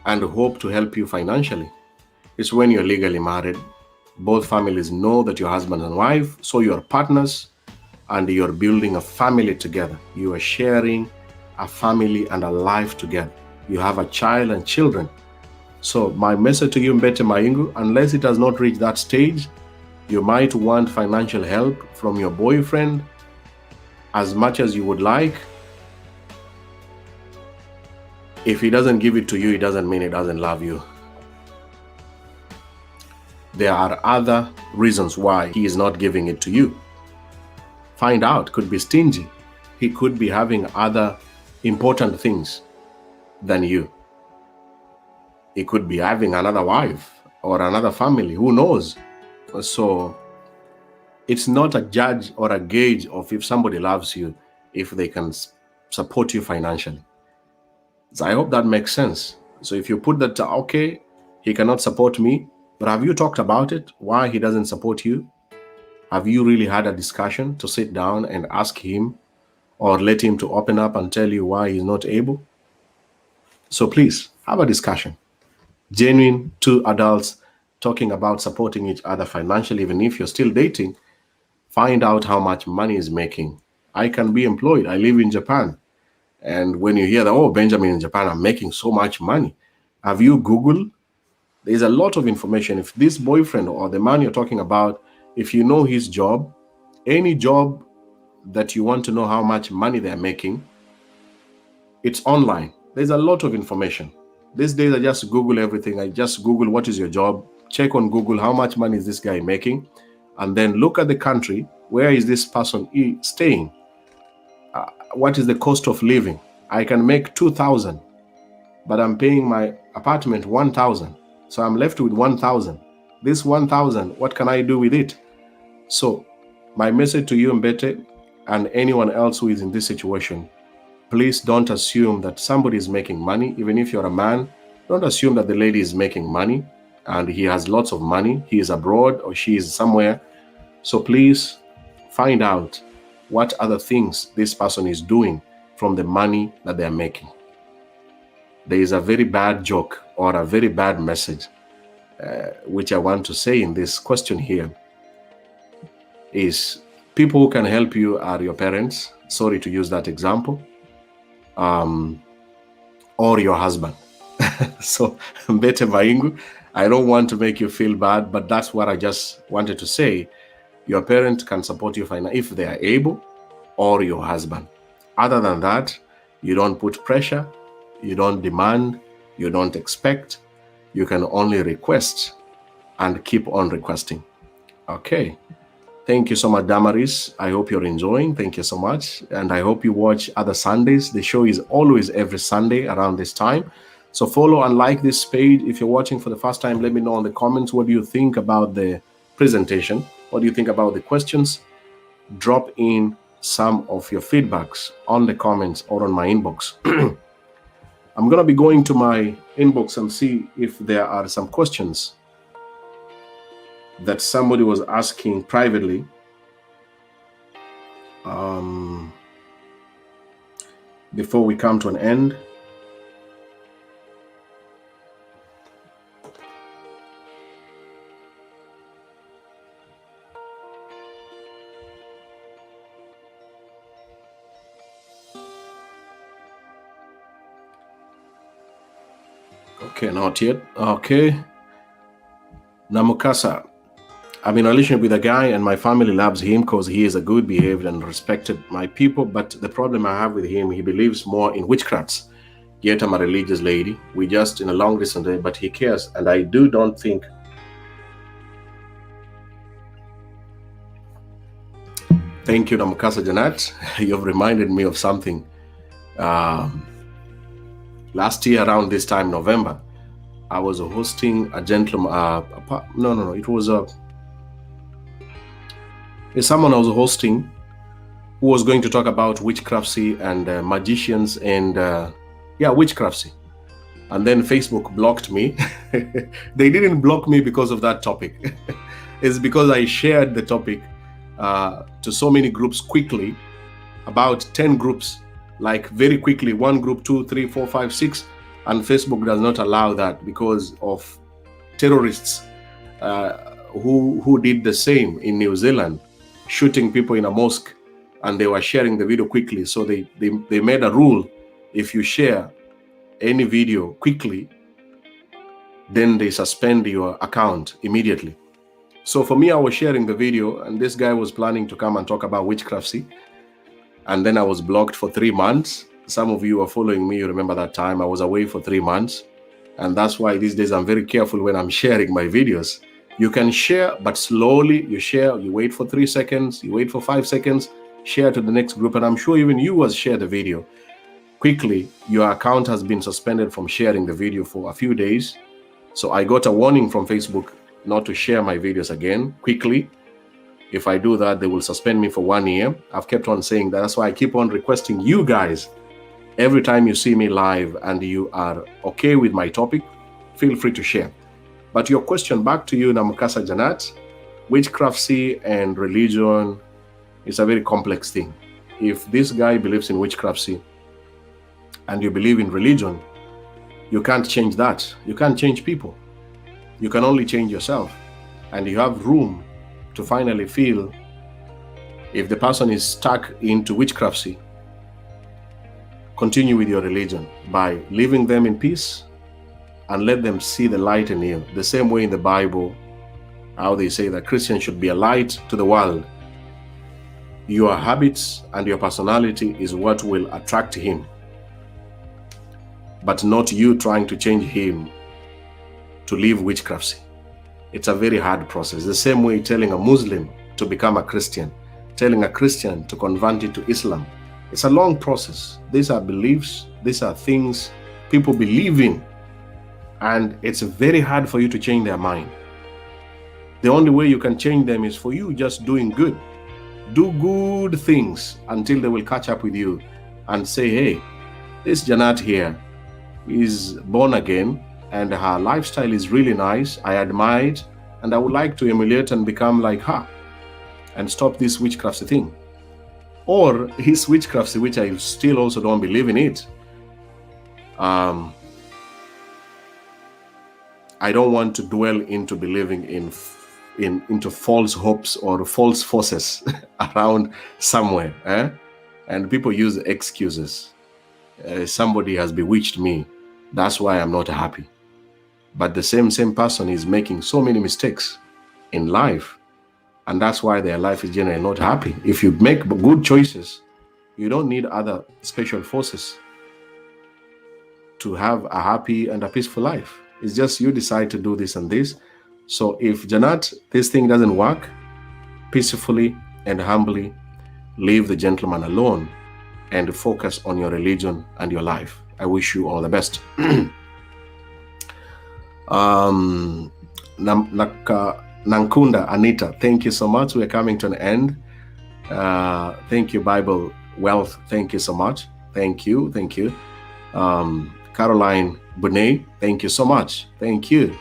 and hope to help you financially is when you're legally married. Both families know that you're husband and wife, so you're partners and you're building a family together. You are sharing a family and a life together. You have a child and children. So my message to you, Mbete Maingu, unless it has not reached that stage, you might want financial help from your boyfriend as much as you would like. If he doesn't give it to you, it doesn't mean he doesn't love you. There are other reasons why he is not giving it to you. Find out. Could be stingy. He could be having other important things than you. He could be having another wife or another family. Who knows? So it's not a judge or a gauge of if somebody loves you, if they can support you financially. So I hope that makes sense. So if you put that, okay, he cannot support me, but have you talked about it? Why he doesn't support you? Have you really had a discussion to sit down and ask him or let him to open up and tell you why he's not able? So please have a discussion. Genuine two adults talking about supporting each other financially, even if you're still dating. Find out how much money is making. I can be employed. I live in Japan. And when you hear that, oh, Benjamin in Japan, I'm making so much money. Have you Googled? There's a lot of information. If this boyfriend or the man you're talking about, if you know his job, any job that you want to know how much money they're making, it's online. There's a lot of information. These days, I just Google everything. I just Google, what is your job? Check on Google, how much money is this guy making? And then look at the country. Where is this person staying? What is the cost of living? I can make 2,000, but I'm paying my apartment 1,000. So I'm left with 1,000. This 1,000, what can I do with it? So my message to you, Mbete, and anyone else who is in this situation, please don't assume that somebody is making money. Even if you're a man, don't assume that the lady is making money. and he has lots of money. He is abroad or she is somewhere. So please find out what other things this person is doing from the money that they are making. There is a very bad joke or a very bad message, which I want to say in this question here, is people who can help you are your parents. Sorry to use that example. Or your husband. So, Mbete Maingu, I don't want to make you feel bad, but that's what I just wanted to say. Your parent can support you financially if they are able, or your husband. Other than that, you don't put pressure, you don't demand, you don't expect. You can only request and keep on requesting. Okay. Thank you so much, Damaris. I hope you're enjoying. Thank you so much. And I hope you watch other Sundays. The show is always every Sunday around this time. So follow and like this page. If you're watching for the first time, let me know in the comments, what do you think about the presentation? What do you think about the questions? Drop in some of your feedbacks on the comments or on my inbox. I'm going to be going to my inbox and see if there are some questions that somebody was asking privately. Before we come to an end. Okay, not yet. Okay. Namukasa. I'm in a relationship with a guy and my family loves him because he is a good behaved and respected my people. But the problem I have with him, he believes more in witchcrafts. Yet I'm a religious lady. We just in a long distance, but he cares. And I don't think. Thank you, Namukasa Janat. You've reminded me of something. Last year around this time, November, I was hosting a gentleman. It was someone I was hosting who was going to talk about witchcraftsy and magicians and witchcraftsy. And then Facebook blocked me. They didn't block me because of that topic. It's because I shared the topic to so many groups quickly, about 10 groups, like very quickly, 1 group, 2, 3, 4, 5, 6, and Facebook does not allow that because of terrorists who did the same in New Zealand, shooting people in a mosque, and they were sharing the video quickly. So they made a rule: if you share any video quickly, then they suspend your account immediately. So for me, I was sharing the video, and this guy was planning to come and talk about witchcraftsy, and then I was blocked for 3 months. Some of you are following me, you remember that time. I was away for 3 months, and that's why these days I'm very careful when I'm sharing my videos. You can share, but slowly. You share, you wait for 3 seconds, you wait for 5 seconds, share to the next group, and I'm sure even you will share the video. Quickly, your account has been suspended from sharing the video for a few days. So I got a warning from Facebook not to share my videos again quickly. If I do that, they will suspend me for 1 year. I've kept on saying that. That's why I keep on requesting you guys, every time you see me live and you are okay with my topic, feel free to share. But your question back to you, Namukasa Janat, witchcraftsy and religion is a very complex thing. If this guy believes in witchcraftsy and you believe in religion, you can't change that. You can't change people. You can only change yourself. And you have room to finally feel if the person is stuck into witchcraftsy, continue with your religion by leaving them in peace and let them see the light in you. The same way in the Bible, how they say that Christians should be a light to the world. Your habits and your personality is what will attract him, but not you trying to change him to leave witchcraftsy. It's a very hard process. The same way telling a Muslim to become a Christian, telling a Christian to convert into Islam. It's a long process. These are beliefs. These are things people believe in. And it's very hard for you to change their mind. The only way you can change them is for you just doing good. Do good things until they will catch up with you and say, hey, this Janat here is born again. and her lifestyle is really nice. I admire it, and I would like to emulate and become like her and stop this witchcrafty thing. Or his witchcrafty, which I still also don't believe in it. I don't want to dwell into believing into false hopes or false forces around somewhere. And people use excuses. Somebody has bewitched me. That's why I'm not happy. But the same person is making so many mistakes in life, and that's why their life is generally not happy. If you make good choices, you don't need other special forces to have a happy and a peaceful life. It's just you decide to do this and this. So if Janat, this thing doesn't work, peacefully and humbly leave the gentleman alone and focus on your religion and your life. I wish you all the best. Nankunda Anita, thank you so much. We're coming to an end. Thank you, Bible Wealth. Thank you so much. Thank you. Caroline Bonet, thank you so much. Thank you.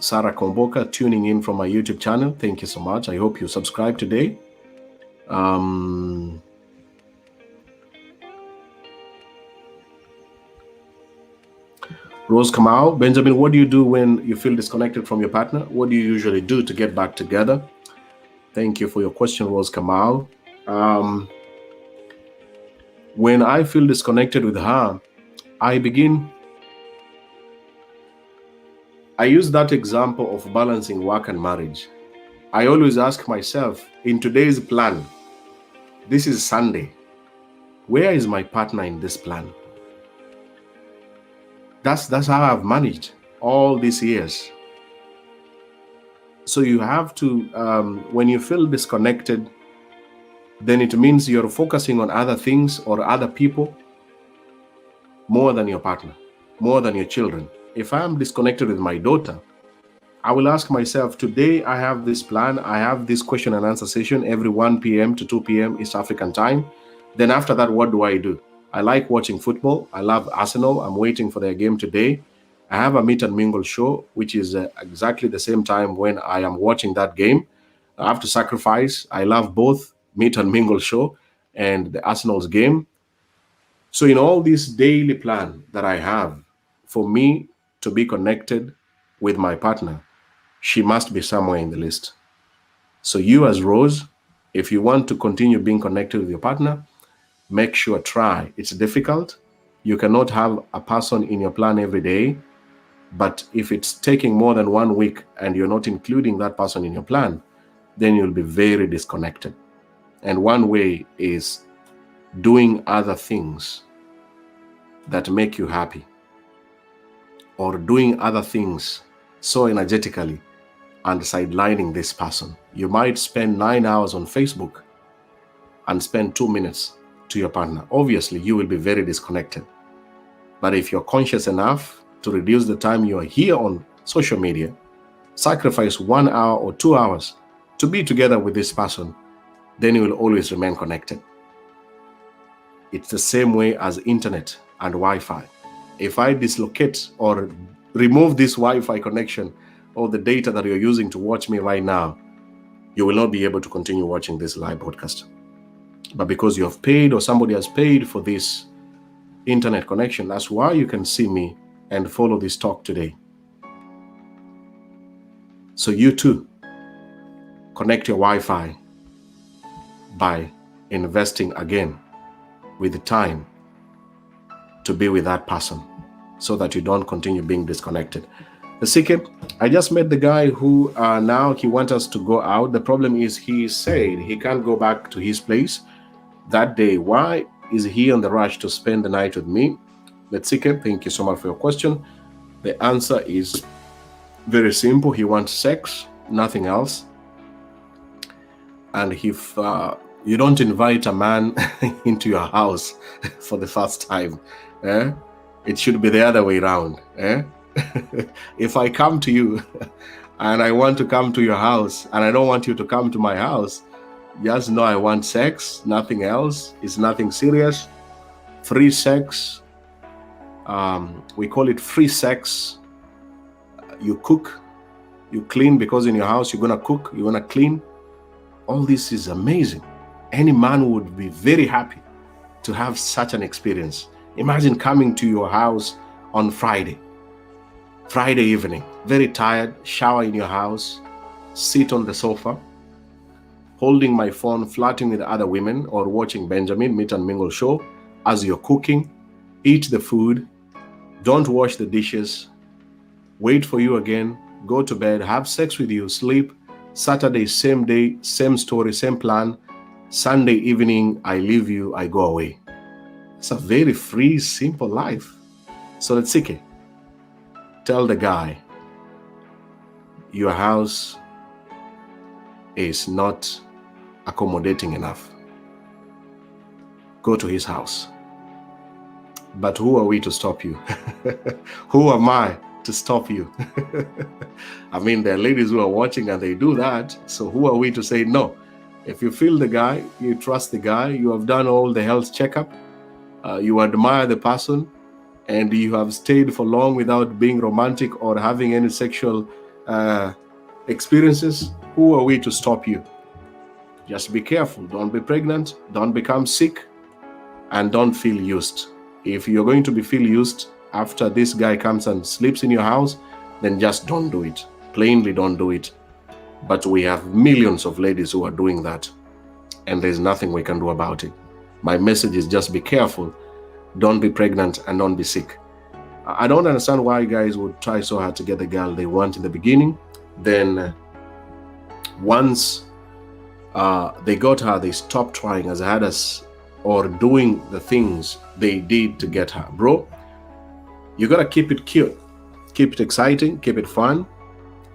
Sarah Komboka tuning in from my YouTube channel. Thank you so much. I hope you subscribe today. Rose Kamau, Benjamin, what do you do when you feel disconnected from your partner? What do you usually do to get back together? Thank you for your question, Rose Kamau. When I feel disconnected with her, I use that example of balancing work and marriage. I always ask myself, in today's plan, this is Sunday, where is my partner in this plan? That's how I've managed all these years. So you have to, when you feel disconnected, then it means you're focusing on other things or other people more than your partner, more than your children. If I'm disconnected with my daughter, I will ask myself, today I have this plan, I have this question and answer session every 1 p.m. to 2 p.m. East African time. Then after that, what do? I like watching football. I love Arsenal. I'm waiting for their game today. I have a meet and mingle show, which is exactly the same time when I am watching that game. I have to sacrifice. I love both meet and mingle show and the Arsenal's game. So in all this daily plan that I have, for me to be connected with my partner, she must be somewhere in the list. So you as Rose, if you want to continue being connected with your partner, make sure, try. It's difficult. You cannot have a person in your plan every day. But if it's taking more than 1 week and you're not including that person in your plan, then you'll be very disconnected. And one way is doing other things that make you happy, or doing other things so energetically and sidelining this person. You might spend 9 hours on Facebook and spend 2 minutes to your partner. Obviously, you will be very disconnected. But if you're conscious enough to reduce the time you are here on social media, sacrifice 1 hour or 2 hours to be together with this person, then you will always remain connected. It's the same way as internet and Wi-Fi. If I dislocate or remove this Wi-Fi connection or the data that you're using to watch me right now, you will not be able to continue watching this live broadcast. But because you have paid or somebody has paid for this internet connection, that's why you can see me and follow this talk today. So you too, connect your Wi-Fi by investing again with the time to be with that person so that you don't continue being disconnected. The second, I just met the guy who now he wants us to go out. The problem is he said he can't go back to his place that day. Why is he on the rush to spend the night with me? Let's see. Thank you so much for your question. The answer is very simple. He wants sex, nothing else. And if you don't invite a man into your house for the first time, it should be the other way around. If I come to you and I want to come to your house and I don't want you to come to my house, Just know I want sex, nothing else. It's nothing serious. Free sex. We call it free sex. You cook, you clean, because in your house you're gonna cook, you're gonna clean. All this is amazing. Any man would be very happy to have such an experience. Imagine coming to your house on Friday evening, very tired, shower in your house, sit on the sofa, holding my phone, flirting with other women, or watching Benjamin Meet and Mingle show as you're cooking. Eat the food, don't wash the dishes, wait for you again, go to bed, have sex with you, sleep. Saturday, same day, same story, same plan. Sunday evening, I leave you, I go away. It's a very free, simple life. So let's see. Tell the guy, your house is not accommodating enough. Go to his house. But who are we to stop you? Who am I to stop you? I mean, there are ladies who are watching and they do that. So who are we to say no? If you feel the guy, you trust the guy, you have done all the health checkup, you admire the person, and you have stayed for long without being romantic or having any sexual experiences, who are we to stop you? Just be careful. Don't be pregnant, don't become sick, and don't feel used. If you're going to feel used after this guy comes and sleeps in your house, then just don't do it. Plainly don't do it. But we have millions of ladies who are doing that, and there's nothing we can do about it. My message is just be careful. Don't be pregnant and don't be sick. I don't understand why guys would try so hard to get the girl they want in the beginning. Then once they got her, they stopped trying as hard as or doing the things they did to get her. Bro, you gotta keep it cute, keep it exciting, keep it fun.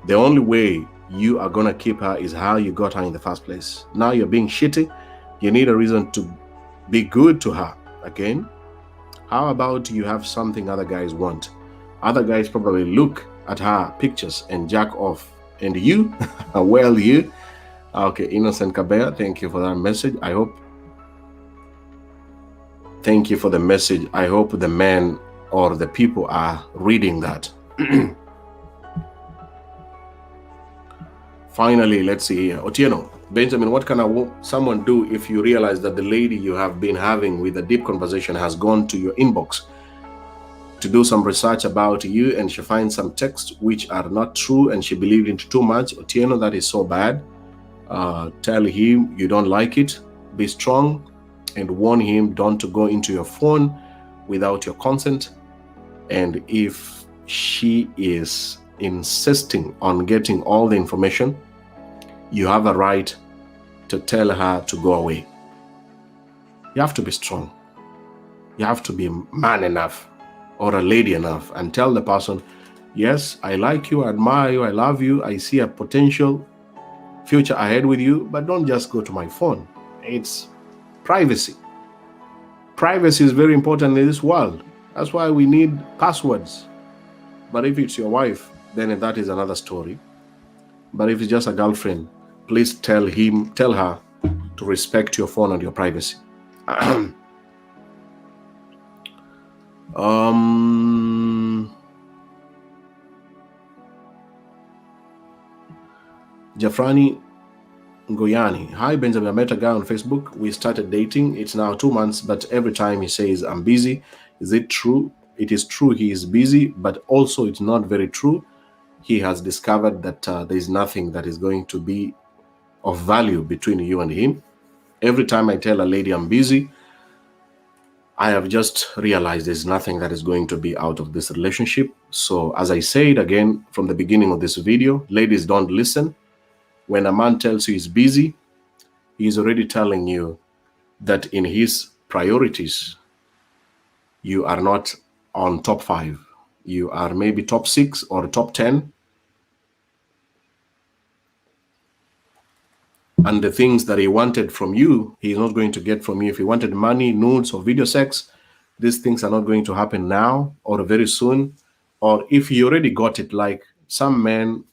The only way you are gonna keep her is how you got her in the first place. Now you're being shitty. You need a reason to be good to her again. How about you have something other guys want? Other guys probably look at her pictures and jack off. And you, well, you. Okay, Innocent Kabea, thank you for that message. Thank you for the message. I hope the men or the people are reading that. Finally, let's see here. Otieno, Benjamin, what can someone do if you realize that the lady you have been having with a deep conversation has gone to your inbox to do some research about you, and she finds some texts which are not true and she believed into too much? Otieno, that is so bad. Tell him you don't like it. Be strong and warn him don't to go into your phone without your consent. And if she is insisting on getting all the information, you have a right to tell her to go away. You have to be strong. You have to be man enough or a lady enough and tell the person, yes, I like you, I admire you, I love you, I see a potential future ahead with you, but don't just go to my phone. It's privacy. Privacy is very important in this world. That's why we need passwords. But if it's your wife, then that is another story. But if it's just a girlfriend, please tell her to respect your phone and your privacy. Jafrani Ngoyani, hi Benjamin, I met a guy on Facebook. We started dating. It's now 2 months, but every time he says I'm busy. Is it true? It is true he is busy, but also it's not very true. He has discovered that there is nothing that is going to be of value between you and him. Every time I tell a lady I'm busy, I have just realized there's nothing that is going to be out of this relationship. So as I said again from the beginning of this video, ladies, don't listen. When a man tells you he's busy, he's already telling you that in his priorities, you are not on top 5. You are maybe top 6 or top 10. And the things that he wanted from you, he's not going to get from you. If he wanted money, nudes, or video sex, these things are not going to happen now or very soon. Or if you already got it, like some men,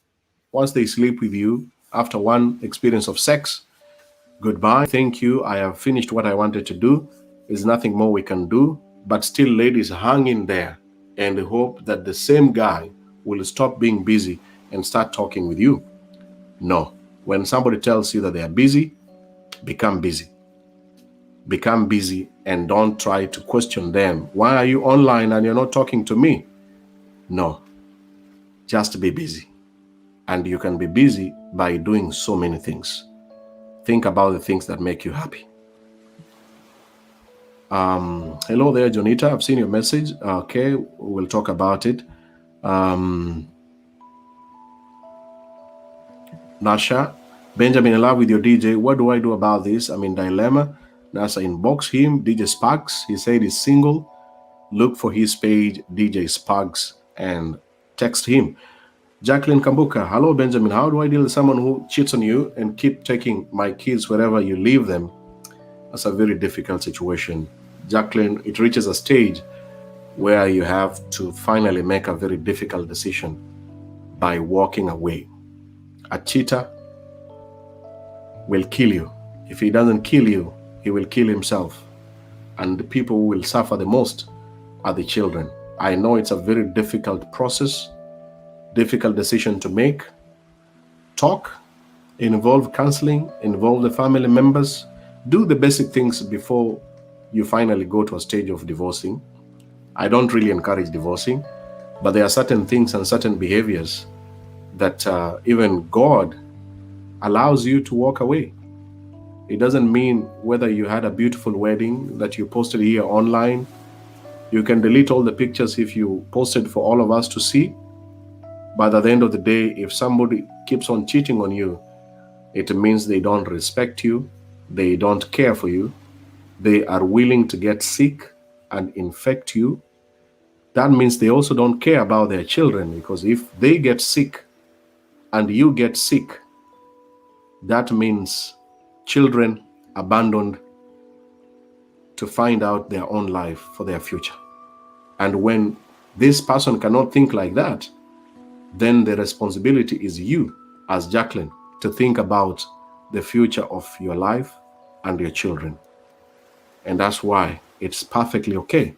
once they sleep with you, after one experience of sex, Goodbye. Thank you. I have finished what I wanted to do. There's nothing more we can do. But still, ladies, hang in there and hope that the same guy will stop being busy and start talking with you. No. When somebody tells you that they are busy, become busy. Become busy and don't try to question them. Why are you online and you're not talking to me? No. Just be busy. And you can be busy by doing so many things. Think about the things that make you happy. Hello there, Jonita. I've seen your message. Okay, we'll talk about it. Nasha, Benjamin, in love with your DJ. What do I do about this? I'm in dilemma. NASA, inbox him. DJ Sparks, he said he's single. Look for his page, DJ Sparks, and text him. Jacqueline Kambuka, hello Benjamin, how do I deal with someone who cheats on you and keep taking my kids wherever you leave them? That's a very difficult situation. Jacqueline, it reaches a stage where you have to finally make a very difficult decision by walking away. A cheater will kill you. If he doesn't kill you, he will kill himself. And the people who will suffer the most are the children. I know it's a very difficult process, difficult decision to make. Talk, involve counseling, involve the family members. Do the basic things before you finally go to a stage of divorcing. I don't really encourage divorcing, but there are certain things and certain behaviors that even God allows you to walk away. It doesn't mean whether you had a beautiful wedding that you posted here online. You can delete all the pictures if you posted for all of us to see. But at the end of the day, if somebody keeps on cheating on you, it means they don't respect you, they don't care for you, they are willing to get sick and infect you. That means they also don't care about their children, because if they get sick and you get sick, that means children abandoned to find out their own life for their future. And when this person cannot think like that, then the responsibility is you, as Jacqueline, to think about the future of your life and your children. And that's why it's perfectly okay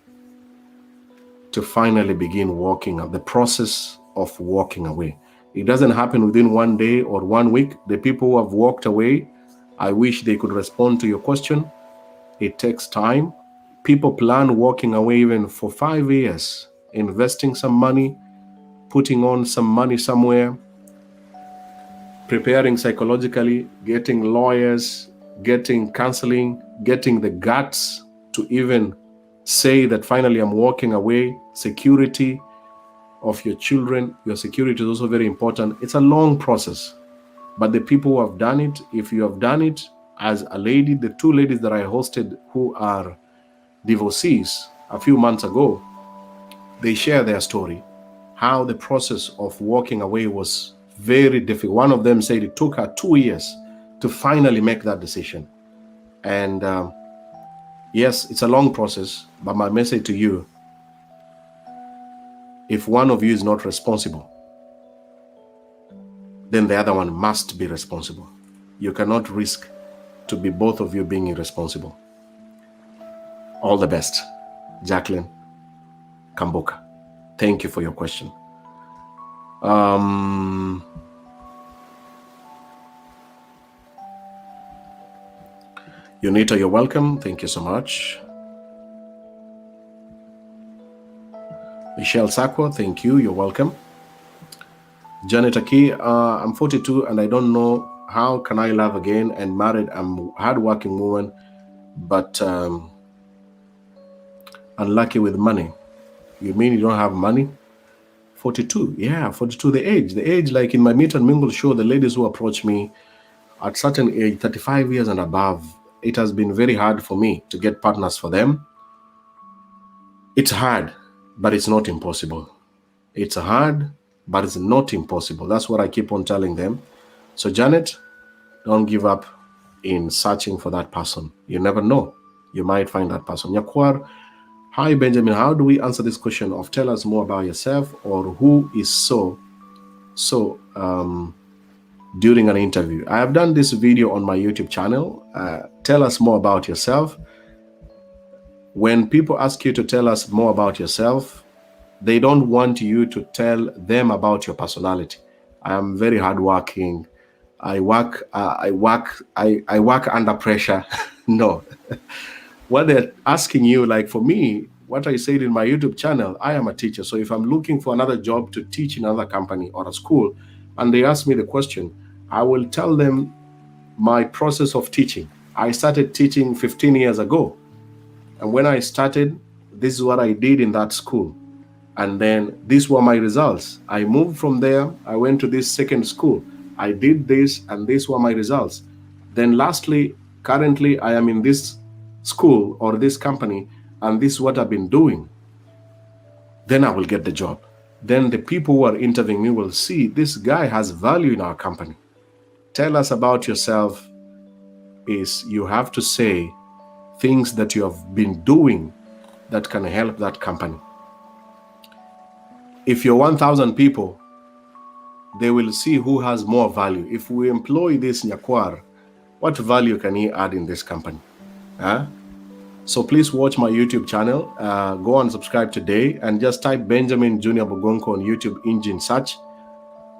to finally begin walking up, the process of walking away. It doesn't happen within 1 day or 1 week. The people who have walked away, I wish they could respond to your question. It takes time. People plan walking away even for 5 years, investing some money, putting on some money somewhere, preparing psychologically, getting lawyers, getting counseling, getting the guts to even say that finally I'm walking away. Security of your children, your security is also very important. It's a long process, but the people who have done it, if you have done it as a lady, the 2 ladies that I hosted who are divorcees a few months ago, they share their story, how the process of walking away was very difficult. One of them said it took her 2 years to finally make that decision. And yes, it's a long process, but my message to you, if one of you is not responsible, then the other one must be responsible. You cannot risk to be both of you being irresponsible. All the best, Jacqueline Kambuka. Thank you for your question. Unita, you're welcome. Thank you so much. Michelle Sakwa, thank you. You're welcome. Janet Aki, I'm 42 and I don't know how can I love again and married. I'm a hardworking woman, but unlucky with money. You mean you don't have money? 42, yeah, 42, the age, like in my Meet and Mingle show, the ladies who approach me at certain age, 35 years and above, it has been very hard for me to get partners for them. It's hard, but it's not impossible. It's hard, but it's not impossible. That's what I keep on telling them. So Janet, don't give up in searching for that person. You never know. You might find that person. Nyakwar, hi Benjamin, how do we answer this question of tell us more about yourself, or who is so during an interview. I have done this video on my YouTube channel. Tell us more about yourself. When people ask you to tell us more about yourself, they don't want you to tell them about your personality. I am very hardworking. I work under pressure. No. What they're asking you, like for me, what I said in my YouTube channel, I am a teacher. So if I'm looking for another job to teach in another company or a school, and they ask me the question, I will tell them my process of teaching. I started teaching 15 years ago. And when I started, this is what I did in that school. And then these were my results. I moved from there. I went to this second school. I did this, and these were my results. Then lastly, currently, I am in this school or this company, and this is what I've been doing. Then I will get the job. Then the people who are interviewing me will see this guy has value in our company. Tell us about yourself is you have to say things that you have been doing that can help that company. If you're 1,000 people, they will see who has more value. If we employ this Nyakwar, what value can he add in this company? So please watch my YouTube channel. Go and subscribe today and just type Benjamin Junior Bogonko on YouTube engine search,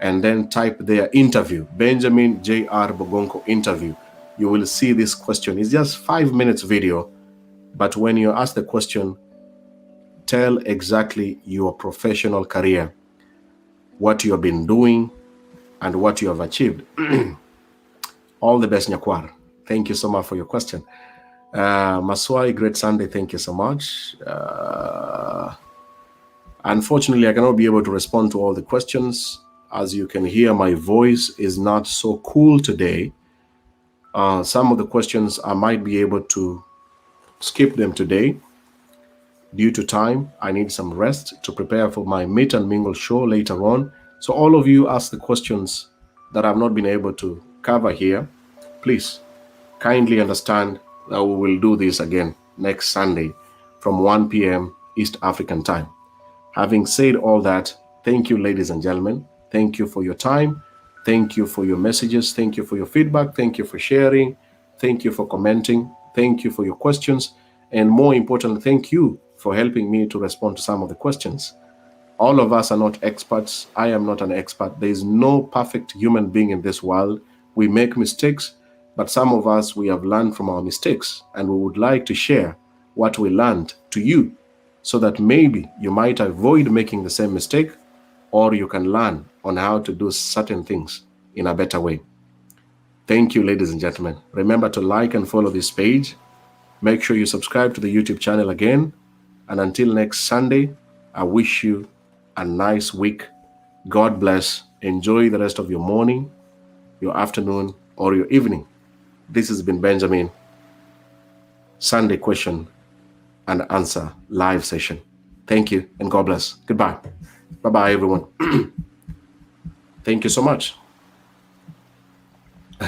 and then type their interview, Benjamin J.R. Bogonko interview. You will see this question. It's just 5 minutes video, but when you ask the question, tell exactly your professional career, what you have been doing, and what you have achieved. All the best, Nyakwar. Thank you so much for your question. Maswai, great Sunday. Thank you so much. Unfortunately, I cannot be able to respond to all the questions. As you can hear, my voice is not so cool today. Some of the questions I might be able to skip them today. Due to time, I need some rest to prepare for my Meet and Mingle show later on. So all of you ask the questions that I've not been able to cover here. Please kindly understand that we will do this again next Sunday from 1 p.m. East African time. Having said all that, thank you, ladies and gentlemen. Thank you for your time. Thank you for your messages. Thank you for your feedback. Thank you for sharing. Thank you for commenting. Thank you for your questions. And more importantly, thank you for helping me to respond to some of the questions. All of us are not experts. I am not an expert. There is no perfect human being in this world. We make mistakes, but some of us, we have learned from our mistakes, and we would like to share what we learned to you so that maybe you might avoid making the same mistake, or you can learn on how to do certain things in a better way. Thank you, ladies and gentlemen. Remember to like and follow this page. Make sure you subscribe to the YouTube channel again. And until next Sunday, I wish you a nice week. God bless. Enjoy the rest of your morning, your afternoon, or your evening. This has been Benjamin, Sunday question and answer live session. Thank you and God bless. Goodbye. Bye-bye, everyone. Thank you so much.